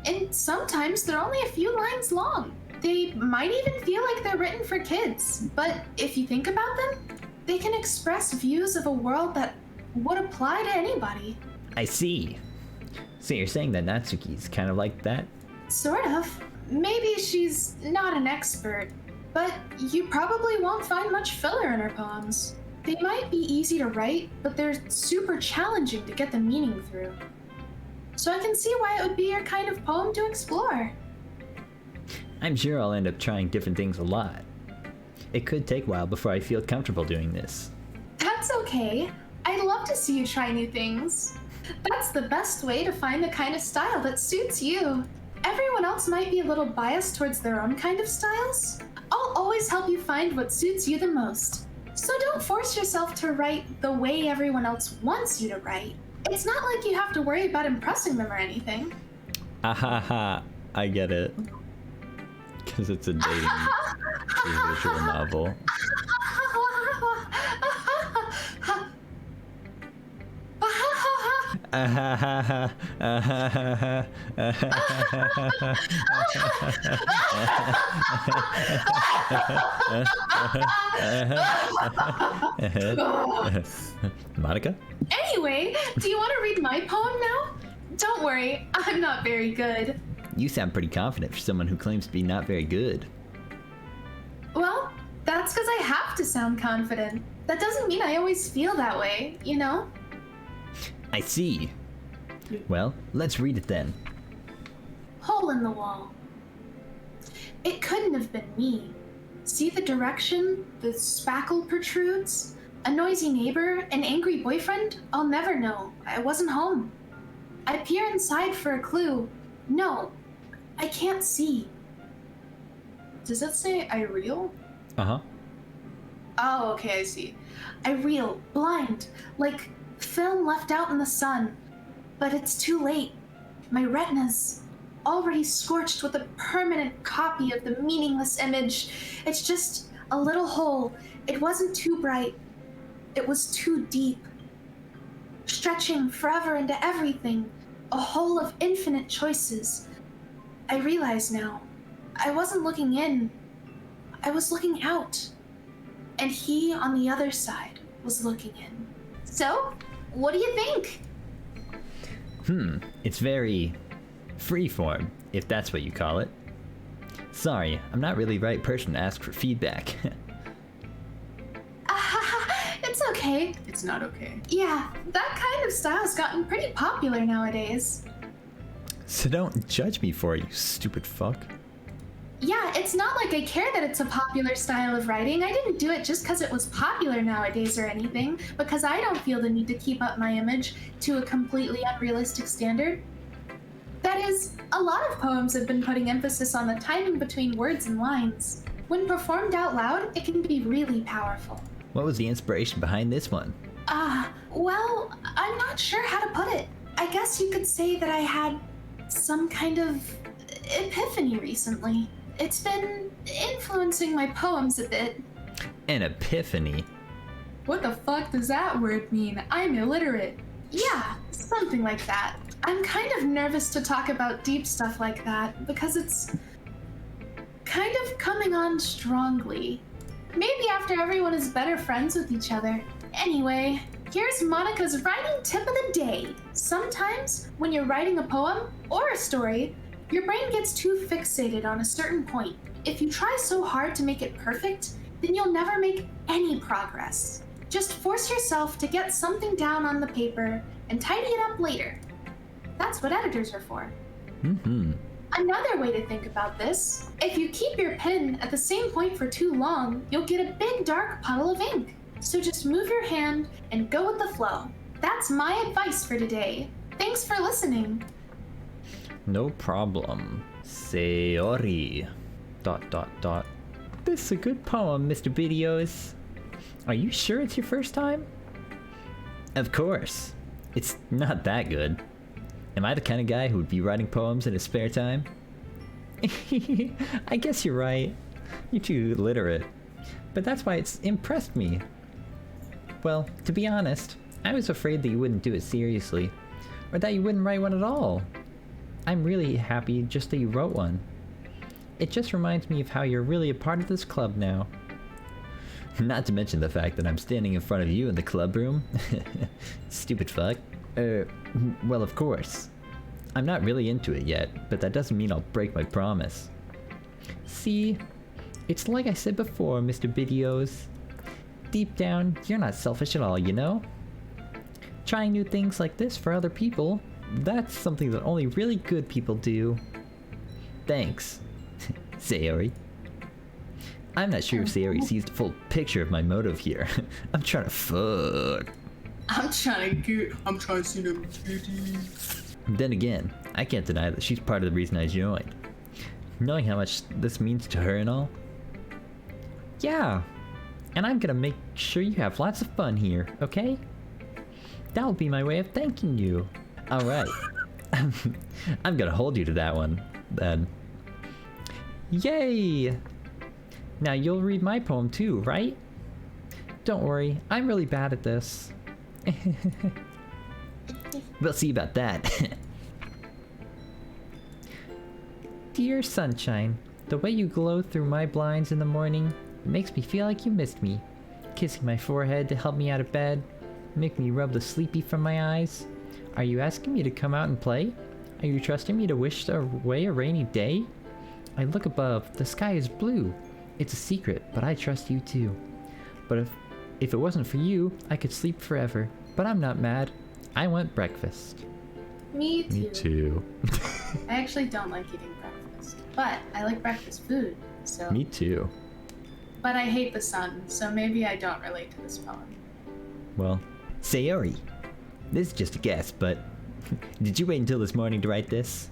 And sometimes they're only a few lines long. They might even feel like they're written for kids, but if you think about them, they can express views of a world that would apply to anybody. I see. So you're saying that Natsuki's kind of like that? Sort of. Maybe she's not an expert, but you probably won't find much filler in her poems. They might be easy to write, but they're super challenging to get the meaning through. So I can see why it would be your kind of poem to explore. I'm sure I'll end up trying different things a lot. It could take a while before I feel comfortable doing this. That's okay. I'd love to see you try new things. That's the best way to find the kind of style that suits you. Everyone else might be a little biased towards their own kind of styles. I'll always help you find what suits you the most. So don't force yourself to write the way everyone else wants you to write. It's not like you have to worry about impressing them or anything. Ahaha, I get it. Because it's a dating visual novel. Monica? Anyway, do you want to read my poem now? Don't worry, I'm not very good. You sound pretty confident for someone who claims to be not very good. Well, that's because I have to sound confident. That doesn't mean I always feel that way, you know? I see. Well, let's read it then. Hole in the wall. It couldn't have been me. See the direction the spackle protrudes? A noisy neighbor, an angry boyfriend? I'll never know. I wasn't home. I peer inside for a clue. No, I can't see. Does that say I reel? Uh-huh. Oh, okay, I see. I reel, blind, like film left out in the sun. But it's too late. My retina's already scorched with a permanent copy of the meaningless image. It's just a little hole. It wasn't too bright. It was too deep. Stretching forever into everything. A hole of infinite choices. I realize now. I wasn't looking in. I was looking out. And he on the other side was looking in. So, what do you think? It's very freeform, if that's what you call it. Sorry, I'm not really the right person to ask for feedback. It's okay. It's not okay. Yeah, that kind of style's gotten pretty popular nowadays. So don't judge me for it, you stupid fuck. Yeah, it's not like I care that it's a popular style of writing. I didn't do it just because it was popular nowadays or anything, because I don't feel the need to keep up my image to a completely unrealistic standard. That is, a lot of poems have been putting emphasis on the timing between words and lines. When performed out loud, it can be really powerful. What was the inspiration behind this one? Well, I'm not sure how to put it. I guess you could say that I had some kind of epiphany recently. It's been influencing my poems a bit. An epiphany? What the fuck does that word mean? I'm illiterate. Yeah, something like that. I'm kind of nervous to talk about deep stuff like that because it's kind of coming on strongly. Maybe after everyone is better friends with each other. Anyway, here's Monica's writing tip of the day. Sometimes, when you're writing a poem or a story, your brain gets too fixated on a certain point. If you try so hard to make it perfect, then you'll never make any progress. Just force yourself to get something down on the paper and tidy it up later. That's what editors are for. Another way to think about this, if you keep your pen at the same point for too long, you'll get a big dark puddle of ink. So just move your hand and go with the flow. That's my advice for today. Thanks for listening. No problem. Sayori. ... This is a good poem, Mr. Videos. Are you sure it's your first time? Of course. It's not that good. Am I the kind of guy who would be writing poems in his spare time? I guess you're right. You're too literate. But that's why it's impressed me. Well, to be honest, I was afraid that you wouldn't do it seriously, or that you wouldn't write one at all. I'm really happy just that you wrote one. It just reminds me of how you're really a part of this club now. Not to mention the fact that I'm standing in front of you in the club room. Stupid fuck. Well, of course. I'm not really into it yet, but that doesn't mean I'll break my promise. See, it's like I said before, Mr. Videos. deep down, you're not selfish at all, you know? Trying new things like this for other people, that's something that only really good people do. Thanks, Sayori. I'm not sure if Sayori sees the full picture of my motive here. I'm trying to fuck. I'm trying to see them titties. Then again, I can't deny that she's part of the reason I joined. Knowing how much this means to her and all. Yeah, and I'm gonna make sure you have lots of fun here, okay? That'll be my way of thanking you. Alright. I'm gonna hold you to that one, then. Yay! Now you'll read my poem too, right? Don't worry, I'm really bad at this. We'll see about that. Dear sunshine, the way you glow through my blinds in the morning makes me feel like you missed me. Kissing my forehead to help me out of bed, make me rub the sleepy from my eyes. Are you asking me to come out and play? Are you trusting me to wish away a rainy day? I look above, the sky is blue. It's a secret, but I trust you too. But if it wasn't for you, I could sleep forever. But I'm not mad. I want breakfast. Me too. Me too. I actually don't like eating breakfast, but I like breakfast food, so. Me too. But I hate the sun, so maybe I don't relate to this poem. Well, Sayori, this is just a guess, but did you wait until this morning to write this?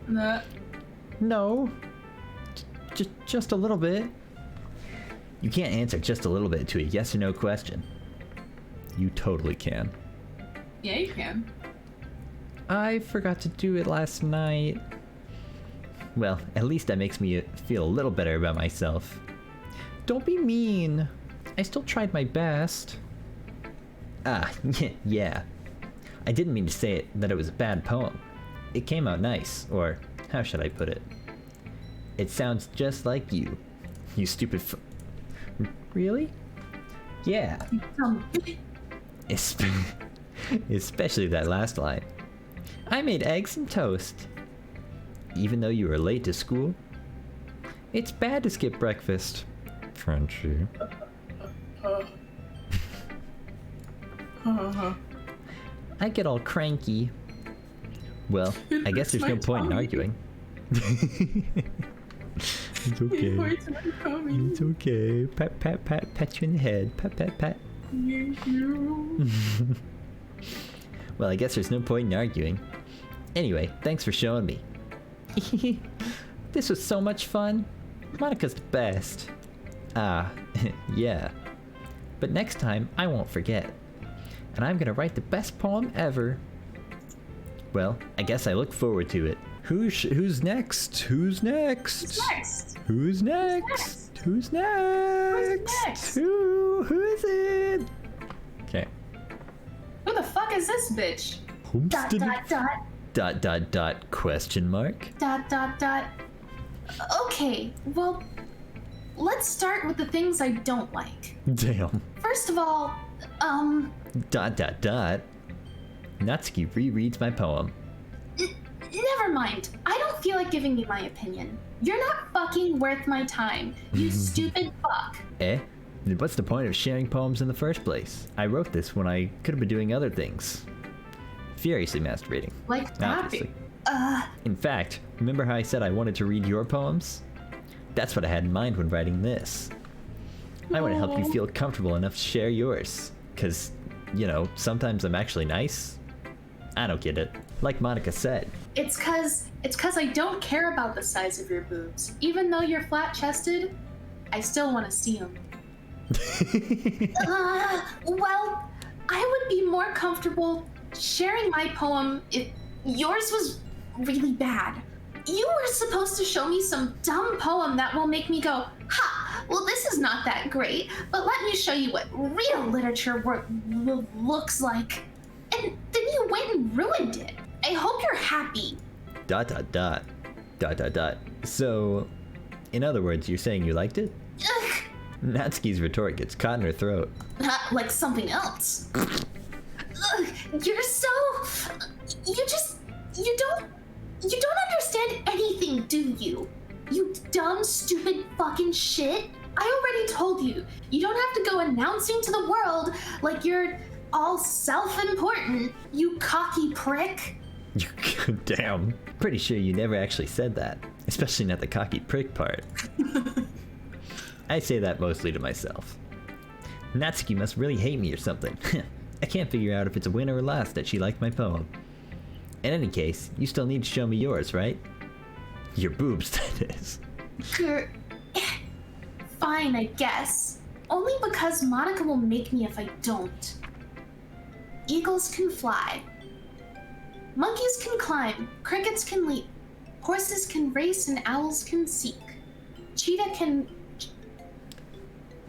No. Just a little bit. You can't answer just a little bit to a yes or no question. You totally can. Yeah, you can. I forgot to do it last night. Well, at least that makes me feel a little better about myself. Don't be mean. I still tried my best. Ah, yeah. I didn't mean to say it that it was a bad poem. It came out nice, or how should I put it? It sounds just like you. You stupid Really? Yeah. Especially that last line. I made eggs and toast. Even though you were late to school? It's bad to skip breakfast. Frenchie. I get all cranky. Well, I guess there's no point in arguing. It's okay. It's okay. Pat you in the head. Pat. Well, I guess there's no point in arguing. Anyway, thanks for showing me. This was so much fun. Monika's the best. Ah, yeah. But next time, I won't forget. And I'm gonna write the best poem ever. Well, I guess I look forward to it. Who's next? Who's next? Who is it? Okay. Who the fuck is this bitch? Question mark. Okay, well, let's start with the things I don't like. Damn. First of all, Natsuki rereads my poem. Never mind. I don't feel like giving you my opinion. You're not fucking worth my time, you stupid fuck. Then what's the point of sharing poems in the first place? I wrote this when I could have been doing other things. Furiously masturbating. Like obviously. that? In fact, remember how I said I wanted to read your poems? That's what I had in mind when writing this. I want to help you feel comfortable enough to share yours. Cause, you know, sometimes I'm actually nice. I don't get it. Like Monika said. It's cause I don't care about the size of your boobs. Even though you're flat-chested, I still want to see them. Well, I would be more comfortable sharing my poem if yours was really bad. You were supposed to show me some dumb poem that will make me go, ha, well this is not that great, but let me show you what real literature looks like. And then you went and ruined it. I hope you're happy. ... So, in other words, you're saying you liked it? Ugh. Natsuki's retort gets caught in her throat. Like something else. Ugh, you're so... You don't understand anything, do you? You dumb, stupid fucking shit. I already told you, you don't have to go announcing to the world like you're all self-important, you cocky prick. Damn. Pretty sure you never actually said that, especially not the cocky prick part. I say that mostly to myself. Natsuki must really hate me or something. I can't figure out if it's a win or a loss that she liked my poem. In any case, you still need to show me yours, right? Your boobs, that is. You're... Fine, I guess. Only because Monica will make me if I don't. Eagles can fly. Monkeys can climb. Crickets can leap. Horses can race and owls can seek. Cheetah can...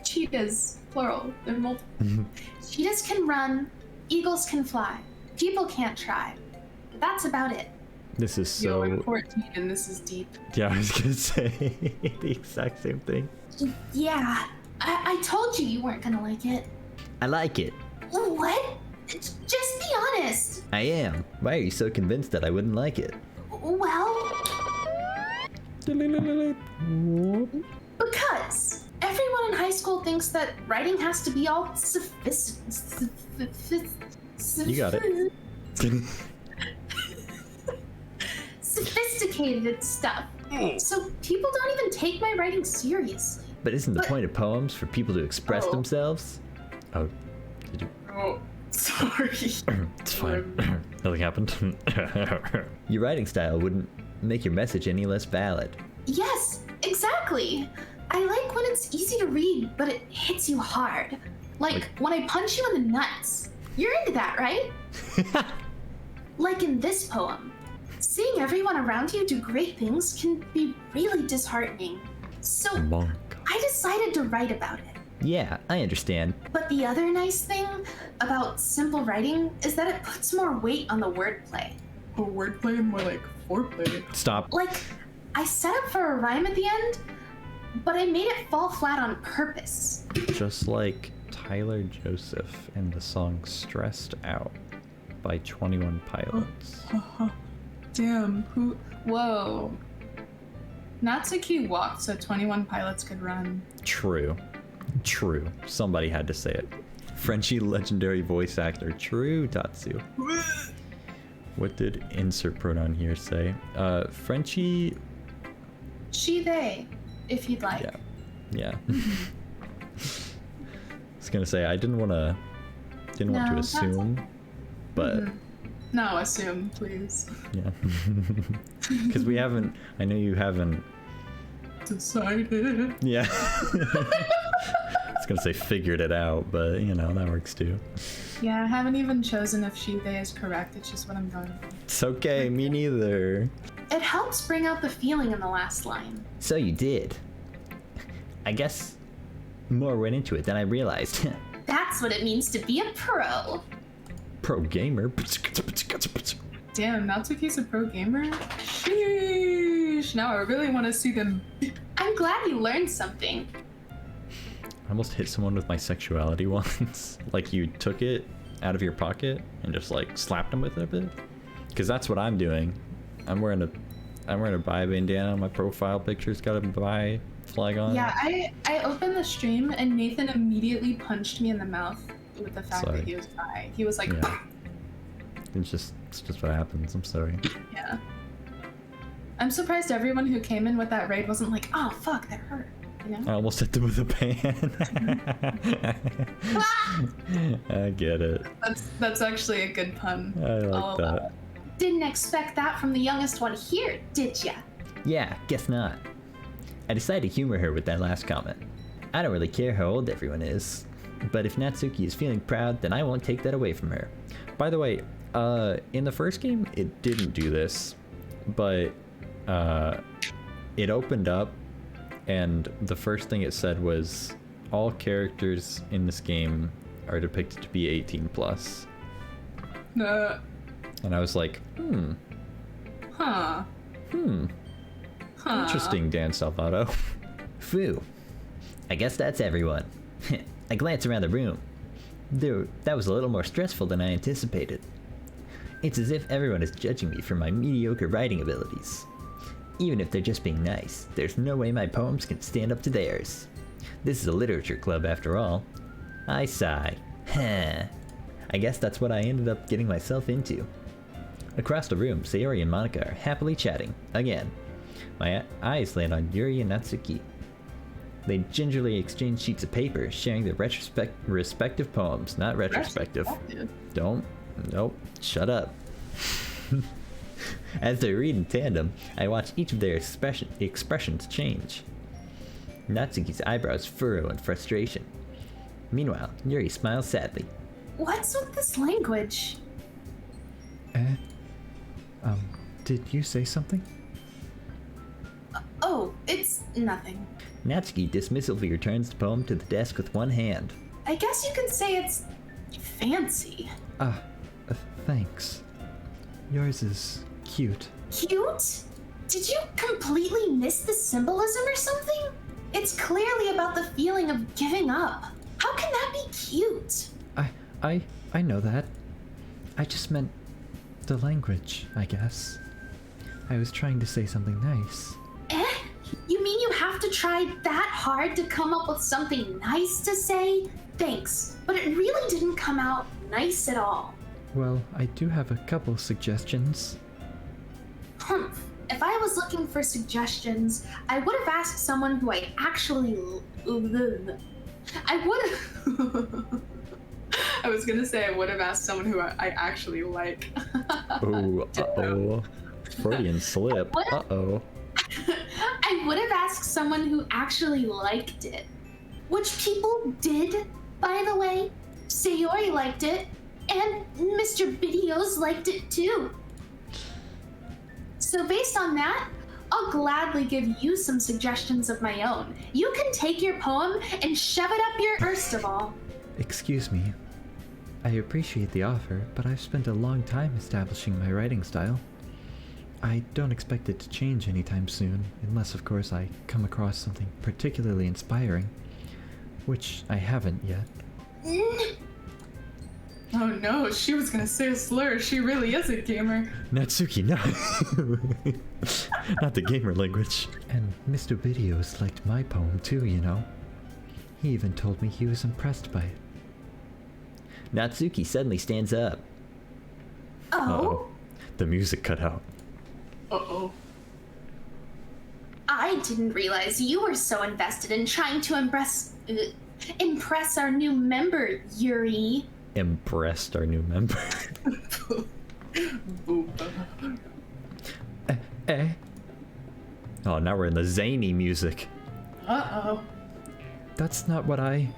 Cheetahs, plural. They're multiple. Cheetahs can run. Eagles can fly. People can't try. That's about it. This is so... I'm 14 and this is deep. Yeah, I was gonna say the exact same thing. Yeah, I told you weren't gonna like it. I like it. What? Just be honest. I am. Why are you so convinced that I wouldn't like it? Well, because everyone in high school thinks that writing has to be all You got it. sophisticated stuff. So people don't even take my writing seriously. But isn't the point of poems for people to express Oh. themselves? Oh, did you? Oh, sorry. It's fine. Nothing happened. Your writing style wouldn't make your message any less valid. Yes, exactly. I like when it's easy to read, but it hits you hard. Like when I punch you in the nuts. You're into that, right? Like in this poem. Seeing everyone around you do great things can be really disheartening. So I decided to write about it. Yeah, I understand. But the other nice thing about simple writing is that it puts more weight on the wordplay. Oh, wordplay and more like foreplay. Stop. Like, I set up for a rhyme at the end, but I made it fall flat on purpose. Just like Tyler Joseph in the song Stressed Out by 21 Pilots. Damn, who? Whoa. Natsuki walked so 21 Pilots could run. True. True. Somebody had to say it. Frenchie legendary voice actor. True, Tatsu. What did insert pronoun here say? Frenchie... She, they, if you'd like. Yeah. Yeah. I was gonna say, I didn't want to No, that's assume, but... No, assume, please. Yeah. Because we haven't... I know you haven't... Decided. Yeah. I was gonna say figured it out, but you know, that works too. Yeah, I haven't even chosen if she, they is correct. It's just what I'm going for. It's okay, me neither. It helps bring out the feeling in the last line. So you did. I guess more went into it than I realized. That's what it means to be a pro. Pro gamer. Damn, Natsuki's a pro gamer? Sheesh. Now I really want to see them. I'm glad you learned something. I almost hit someone with my sexuality once. Like you took it out of your pocket and just like slapped them with it a bit. Because that's what I'm doing. I'm wearing a bi bandana. My profile picture's got a bi flag on. Yeah, I opened the stream and Nathan immediately punched me in the mouth with the fact Sorry. that he was bi. He was like, Yeah. It's just what happens. I'm sorry. yeah. I'm surprised everyone who came in with that raid wasn't like, oh fuck, that hurt. You know? I almost hit them with a pan. I get it. That's actually a good pun. I like All that. about Didn't expect that from the youngest one here, did ya? Yeah, guess not. I decided to humor her with that last comment. I don't really care how old everyone is, but if Natsuki is feeling proud, then I won't take that away from her. By the way, in the first game, it didn't do this, but it opened up, and the first thing it said was, all characters in this game are depicted to be 18 plus. Huh. And I was like, Huh. Interesting, Dan Salvato. Phew. I guess that's everyone. I glance around the room. That was a little more stressful than I anticipated. It's as if everyone is judging me for my mediocre writing abilities. Even if they're just being nice, there's no way my poems can stand up to theirs. This is a literature club after all. I sigh. Huh. I guess that's what I ended up getting myself into. Across the room, Sayori and Monica are happily chatting. Again. My eyes land on Yuri and Natsuki. They gingerly exchange sheets of paper, sharing their respective poems. Not retrospective. Nope. Shut up. As they read in tandem, I watch each of their expressions change. Natsuki's eyebrows furrow in frustration. Meanwhile, Yuri smiles sadly. What's with this language? Did you say something? Oh, it's nothing. Natsuki dismissively returns the poem to the desk with one hand. I guess you can say it's fancy. Thanks. Yours is cute. Cute? Did you completely miss the symbolism or something? It's clearly about the feeling of giving up. How can that be cute? I know that. I just meant the language, I guess. I was trying to say something nice. You mean you have to try that hard to come up with something nice to say? Thanks, but it really didn't come out nice at all. Well, I do have a couple suggestions. Humph. If I was looking for suggestions, I would have asked someone who I actually... I would have... I was gonna say I would have asked someone who I actually like. Oh, uh-oh. Freudian slip. Uh-oh. I would have asked someone who actually liked it. Which people did, by the way. Sayori liked it, and Mr. Videos liked it too. So based on that, I'll gladly give you some suggestions of my own. You can take your poem and shove it up your Erstiball. Excuse me. I appreciate the offer, but I've spent a long time establishing my writing style. I don't expect it to change anytime soon, unless of course I come across something particularly inspiring, which I haven't yet. Oh no, she was gonna say a slur. She really is a gamer. Natsuki, no! Not the gamer language. And Mr. Videos liked my poem too, you know. He even told me he was impressed by it. Natsuki suddenly stands up. Oh? Uh-oh. The music cut out. Uh-oh. I didn't realize you were so invested in trying to impress our new member, Yuri. Impressed our new member. Oh, now we're in the zany music. Uh-oh. That's not what I...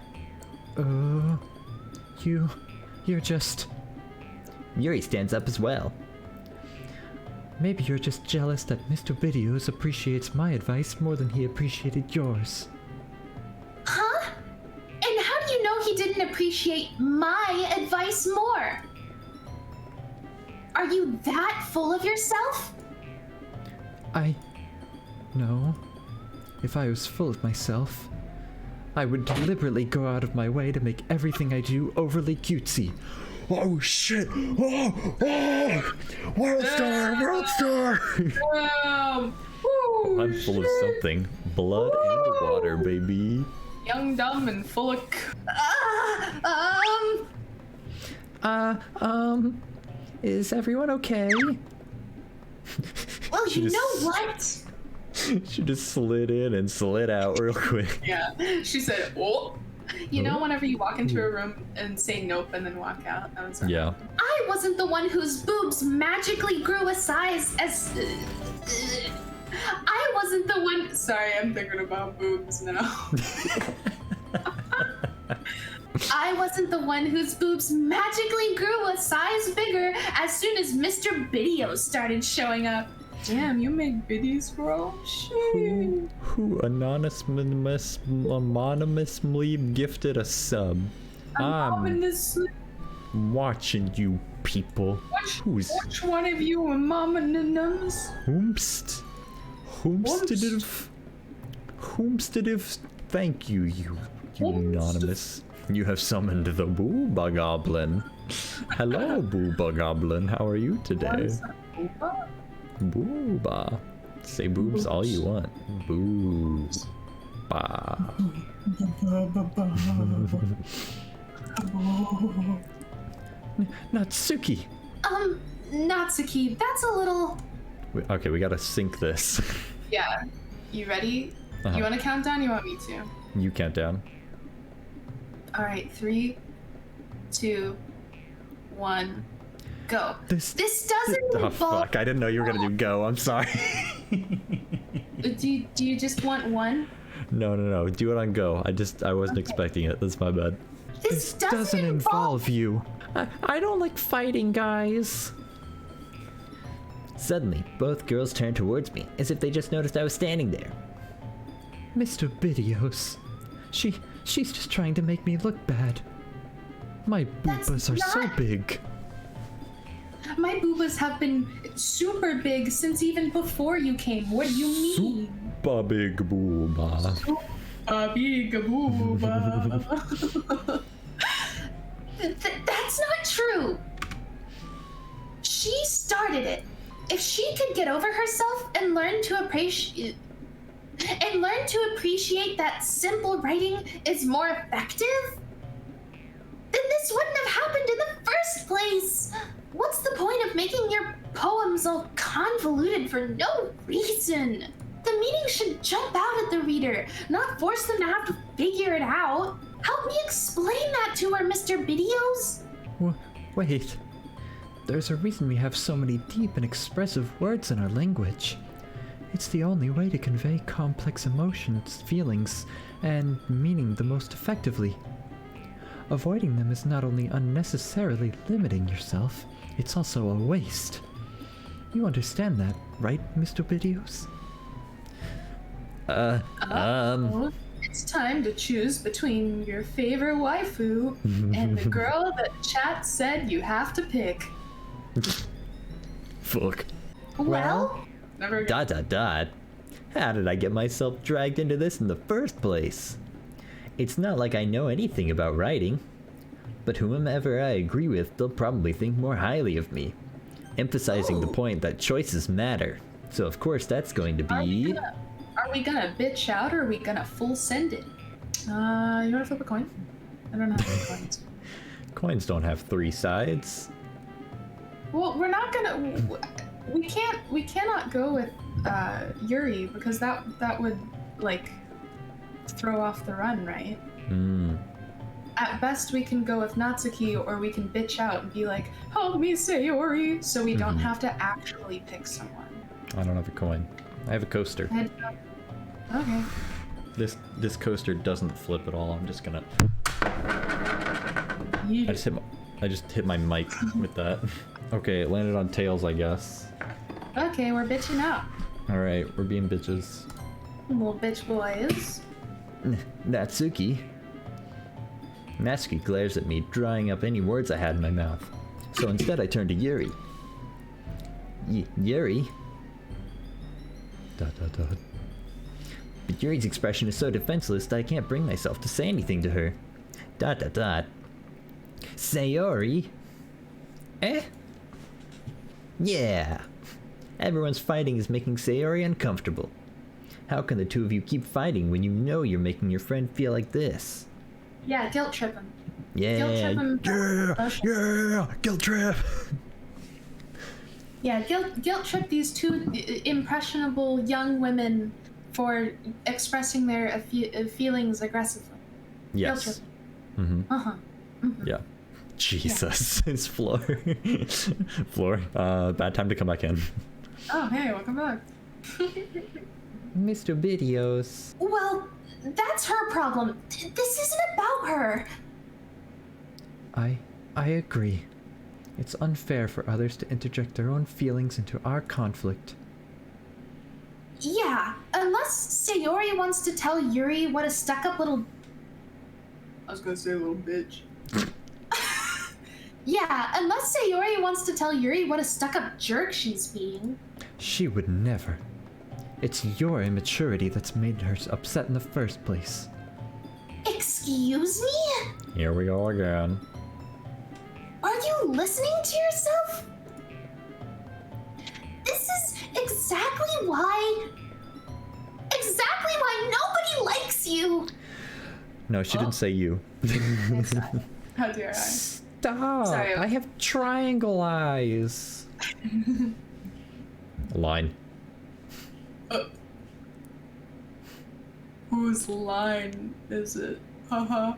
You're just... Yuri stands up as well. Maybe you're just jealous that Mr. Videos appreciates my advice more than he appreciated yours. Huh? And how do you know he didn't appreciate my advice more? Are you that full of yourself? No. If I was full of myself, I would deliberately go out of my way to make everything I do overly cutesy. Oh shit! Oh! World star! I'm full of something. Blood and water, baby. Young, dumb, and full of... Is everyone okay? Well, She you just- know what? She just slid in and slid out real quick. Yeah, she said, oh. You know whenever you walk into a room and say nope and then walk out? That was Yeah. I wasn't the one whose boobs magically grew a size as... I wasn't the one... Sorry, I'm thinking about boobs now. I wasn't the one whose boobs magically grew a size bigger as soon as Mr. Videos started showing up. Damn, you make biddies, bro? Shit. Who anonymously gifted a sub? I'm this... watching you people. Which one of you are Mama Anonymous? Whomstidiv, thank you, you anonymous. You have summoned the Booba Goblin. Hello, Booba Goblin. How are you today? Booba. Say boobs all you want. Boobs. Bah. Natsuki! Natsuki, that's a little... Okay, we gotta sync this. Yeah. You ready? Uh-huh. You want to count down? You want me to? You count down. All right, 3, 2, 1, go. This doesn't Oh involve... fuck, I didn't know you were gonna do go, I'm sorry. Do you just want one? No, do it on go. I wasn't expecting it, that's my bad. This doesn't involve... you. I don't like fighting, guys. Suddenly, both girls turned towards me, as if they just noticed I was standing there. Mr. Bidios. She's just trying to make me look bad. My boobas are so not- big. My boobas have been super big since even before you came. What do you mean? Super big booba. That's not true. She started it. If she could get over herself and learn to appreciate that simple writing is more effective, then this wouldn't have happened in the first place. What's the point of making your poems all convoluted for no reason? The meaning should jump out at the reader, not force them to have to figure it out. Help me explain that to her, Mr. Bidios. Wait. There's a reason we have so many deep and expressive words in our language. It's the only way to convey complex emotions, feelings, and meaning the most effectively. Avoiding them is not only unnecessarily limiting yourself, it's also a waste. You understand that, right, Mr. Bidios? It's time to choose between your favorite waifu and the girl that chat said you have to pick. Fuck. Well, Never again. How did I get myself dragged into this in the first place? It's not like I know anything about writing. But whomever I agree with, they'll probably think more highly of me, emphasizing the point that choices matter. So of course that's going to be... Are we gonna bitch out or are we gonna full send it? You wanna flip a coin? I don't have any coins. Coins don't have 3 sides. Well, we're not gonna. We cannot go with Yuri because that would like throw off the run, right? At best, we can go with Natsuki, or we can bitch out and be like, "Help me, Sayori," so we don't have to actually pick someone. I don't have a coin. I have a coaster. Okay. This coaster doesn't flip at all. I'm just gonna... I just hit my mic with that. Okay, it landed on tails, I guess. Okay, we're bitching out. Alright, we're being bitches. Little bitch boys. Natsuki glares at me, drying up any words I had in my mouth. So instead I turn to Yuri. Yuri? ... But Yuri's expression is so defenseless that I can't bring myself to say anything to her. ... Sayori? Eh? Yeah. Everyone's fighting is making Sayori uncomfortable. How can the two of you keep fighting when you know you're making your friend feel like this? yeah, guilt trip him. Yeah. Guilt trip him. Yeah! Guilt trip! Yeah, guilt trip these two impressionable young women for expressing their feelings aggressively. Yes. Guilt trip. Yeah. Jesus. It's Floor. Floor, bad time to come back in. Oh, hey, welcome back. Mr. Bidios. Well, that's her problem. This isn't about her. I agree. It's unfair for others to interject their own feelings into our conflict. Yeah, unless Sayori wants to tell Yuri what a stuck-up little... I was gonna say little bitch. Yeah, unless Sayori wants to tell Yuri what a stuck-up jerk she's being. She would never. It's your immaturity that's made her upset in the first place. Excuse me? Here we go again. Are you listening to yourself? This is exactly why nobody likes No, she didn't say you. Nice eye. How dare I? Stop! Sorry. I have triangle eyes. Line. Whose line is it? Haha.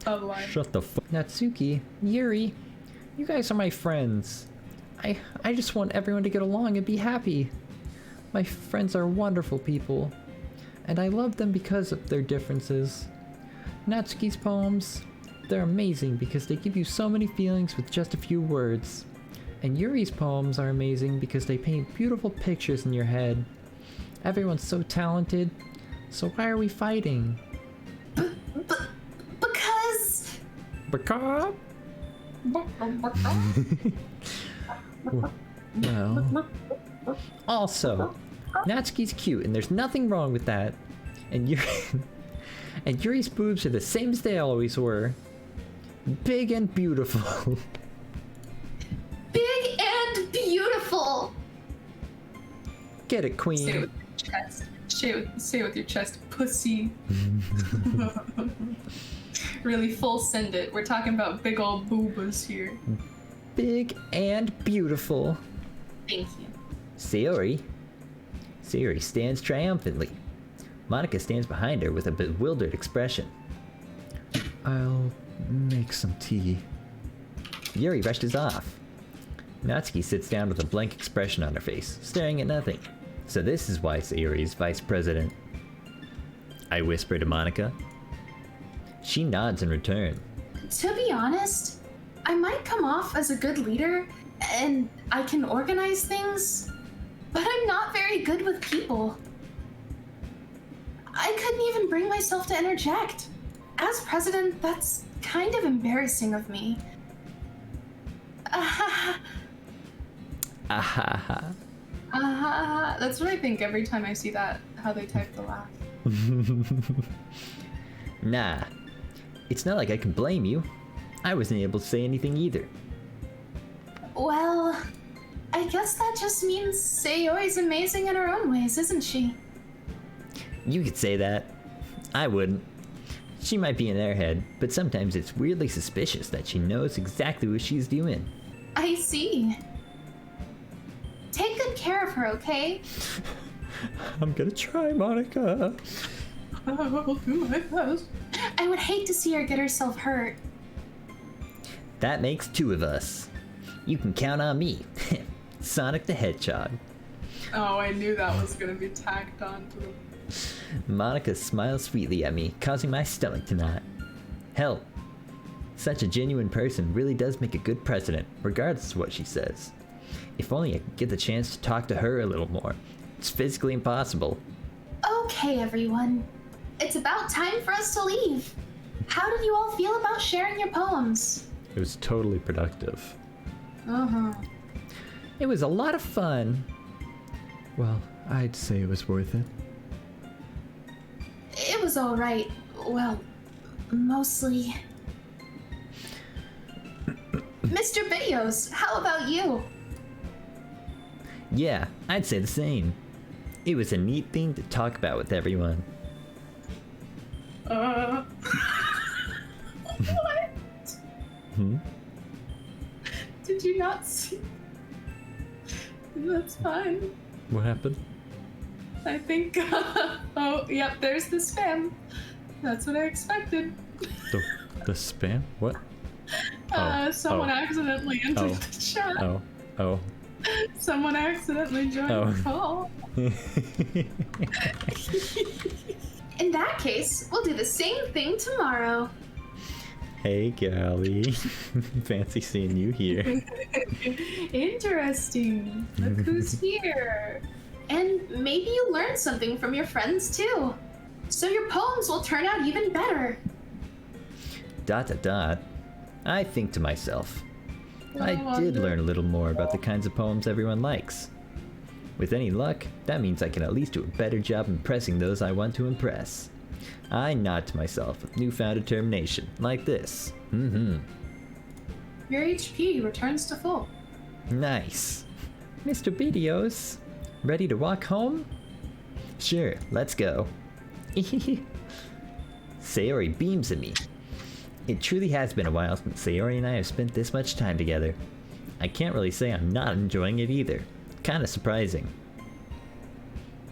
A line. Shut the fuck. Natsuki, Yuri, you guys are my friends. I just want everyone to get along and be happy. My friends are wonderful people, and I love them because of their differences. Natsuki's poems, they're amazing because they give you so many feelings with just a few words. And Yuri's poems are amazing because they paint beautiful pictures in your head. Everyone's so talented, so why are we fighting? Because... Because? Well... Also, Natsuki's cute and there's nothing wrong with that. And Yuri's boobs are the same as they always were. Big and beautiful. Big and beautiful! Get it, queen. Say it with your chest. Say it with your chest, pussy. Really full send it. We're talking about big old boobas here. Big and beautiful. Thank you. Sayori stands triumphantly. Monica stands behind her with a bewildered expression. I'll make some tea. Yuri rushes off. Natsuki sits down with a blank expression on her face, staring at nothing. So this is why Sayori is vice president. I whisper to Monica. She nods in return. To be honest, I might come off as a good leader, and I can organize things, but I'm not very good with people. I couldn't even bring myself to interject. As president, that's kind of embarrassing of me. Ahaha. That's what I think every time I see that, how they type the laugh. Nah. It's not like I can blame you. I wasn't able to say anything either. Well, I guess that just means Sayori's amazing in her own ways, isn't she? You could say that. I wouldn't. She might be an airhead, but sometimes it's weirdly suspicious that she knows exactly what she's doing. I see. Take good care of her, okay? I'm gonna try, Monica. I'll do my best. I would hate to see her get herself hurt. That makes two of us. You can count on me. Sonic the Hedgehog. Oh, I knew that was gonna be tacked on to the... Monica smiles sweetly at me, causing my stomach to knot. Hell, such a genuine person really does make a good president, regardless of what she says. If only I could get the chance to talk to her a little more. It's physically impossible. Okay, everyone. It's about time for us to leave. How did you all feel about sharing your poems? It was totally productive. Uh-huh. It was a lot of fun. Well, I'd say it was worth it. It was alright. Well, mostly. Mr. Videos, how about you? Yeah, I'd say the same. It was a neat thing to talk about with everyone. What? Did you not see? That's fine. What happened? I think... oh, yep, there's the spam. That's what I expected. The spam? What? Someone accidentally entered the chat. Oh. Someone accidentally joined the call. In that case, we'll do the same thing tomorrow. Hey, girlie. Fancy seeing you here. Interesting. Look who's here. And maybe you learned something from your friends too. So your poems will turn out even better. ... I think to myself. I did learn a little more about the kinds of poems everyone likes. With any luck, that means I can at least do a better job impressing those I want to impress. I nod to myself with newfound determination, like this. Your HP returns to full. Nice. Mr. Videos, ready to walk home? Sure, let's go. Sayori beams at me. It truly has been a while since Sayori and I have spent this much time together. I can't really say I'm not enjoying it either. Kinda surprising.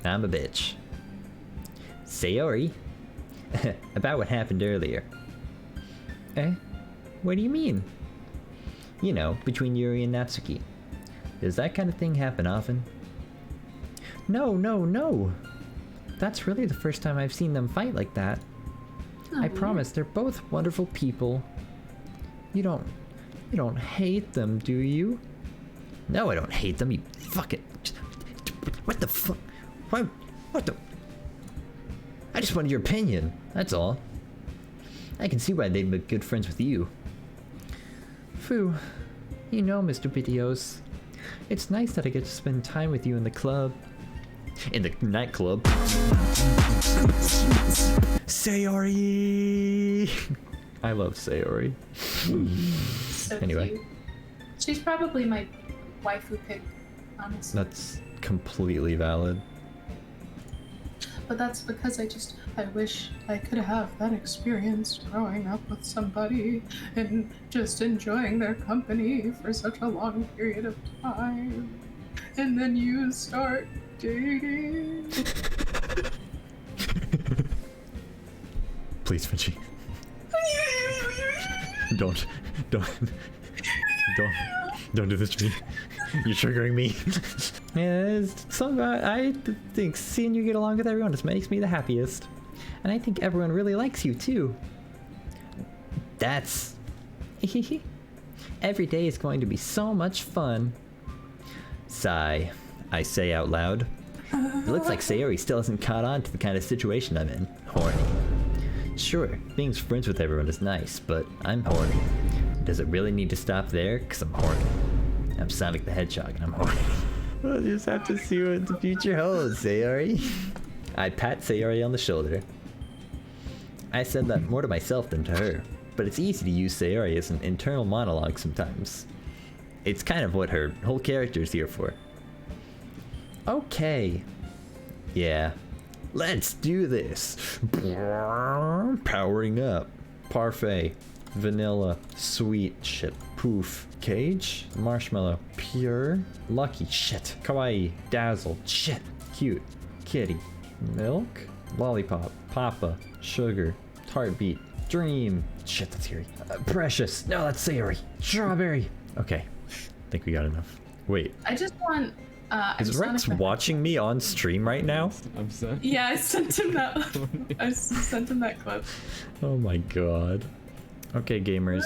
I'm a bitch. Sayori? About what happened earlier. Eh? What do you mean? You know, between Yuri and Natsuki. Does that kind of thing happen often? No. That's really the first time I've seen them fight like that. I promise, they're both wonderful people. You don't hate them, do you? No, I don't hate them, you fucking... What the fuck? What the... I just wanted your opinion, that's all. I can see why they'd be good friends with you. Phew. You know, Mr. Videos, it's nice that I get to spend time with you in the club. In the nightclub. Sayori! I love Sayori. So Anyway. cute. She's probably my waifu pick, honestly. That's completely valid. But that's because I wish I could have that experience growing up with somebody and just enjoying their company for such a long period of time. And then you start dating. Please, Finchie. Don't do this to me. You're triggering me. Yeah, I think seeing you get along with everyone just makes me the happiest. And I think everyone really likes you too. That's... Every day is going to be so much fun. Sigh. I say out loud. It looks like Sayori still hasn't caught on to the kind of situation I'm in. Horny. Sure, being friends with everyone is nice, but I'm horny. Does it really need to stop there? Cause I'm horny. I'm Sonic the Hedgehog and I'm horny. We'll just have to see what the future holds, Sayori. I pat Sayori on the shoulder. I said that more to myself than to her, but it's easy to use Sayori as an internal monologue sometimes. It's kind of what her whole character is here for. Okay. Yeah. Let's do this. Powering up. Parfait. Vanilla. Sweet. Shit. Poof. Cage. Marshmallow. Pure. Lucky. Shit. Kawaii. Dazzle. Shit. Cute. Kitty. Milk. Lollipop. Papa. Sugar. Heartbeat. Dream. Shit, that's Yuri. Precious. No, that's Sayori. Strawberry. Okay. I think we got enough. Wait. I just want. Is Rex watching me on stream right now? I'm sorry. Yeah, I sent him that. I sent him that clip. Oh my god. Okay, gamers.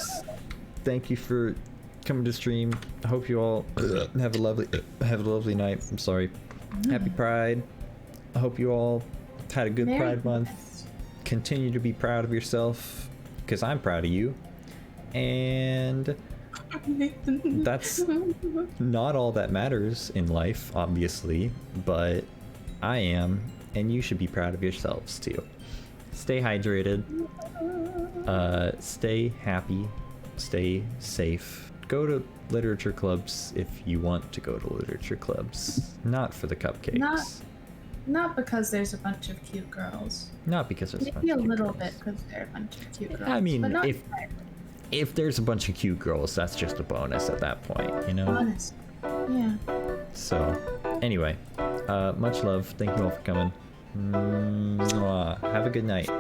Thank you for coming to stream. I hope you all have a lovely night. I'm sorry. Happy Pride. I hope you all had a good Merry Pride month. Continue to be proud of yourself, because I'm proud of you. And that's not all that matters in life, obviously, but I am, and you should be proud of yourselves too. Stay hydrated, stay happy, stay safe. Go to literature clubs if you want to go to literature clubs, not for the cupcakes. Not because there's a bunch of cute girls. Not because there's Maybe a bunch of little cute bit girls. because there are a bunch of cute girls. I mean, but not if there's a bunch of cute girls, that's just a bonus at that point, you know? honest. Yeah. So, anyway, much love. Thank you all for coming. Mwah. Have a good night.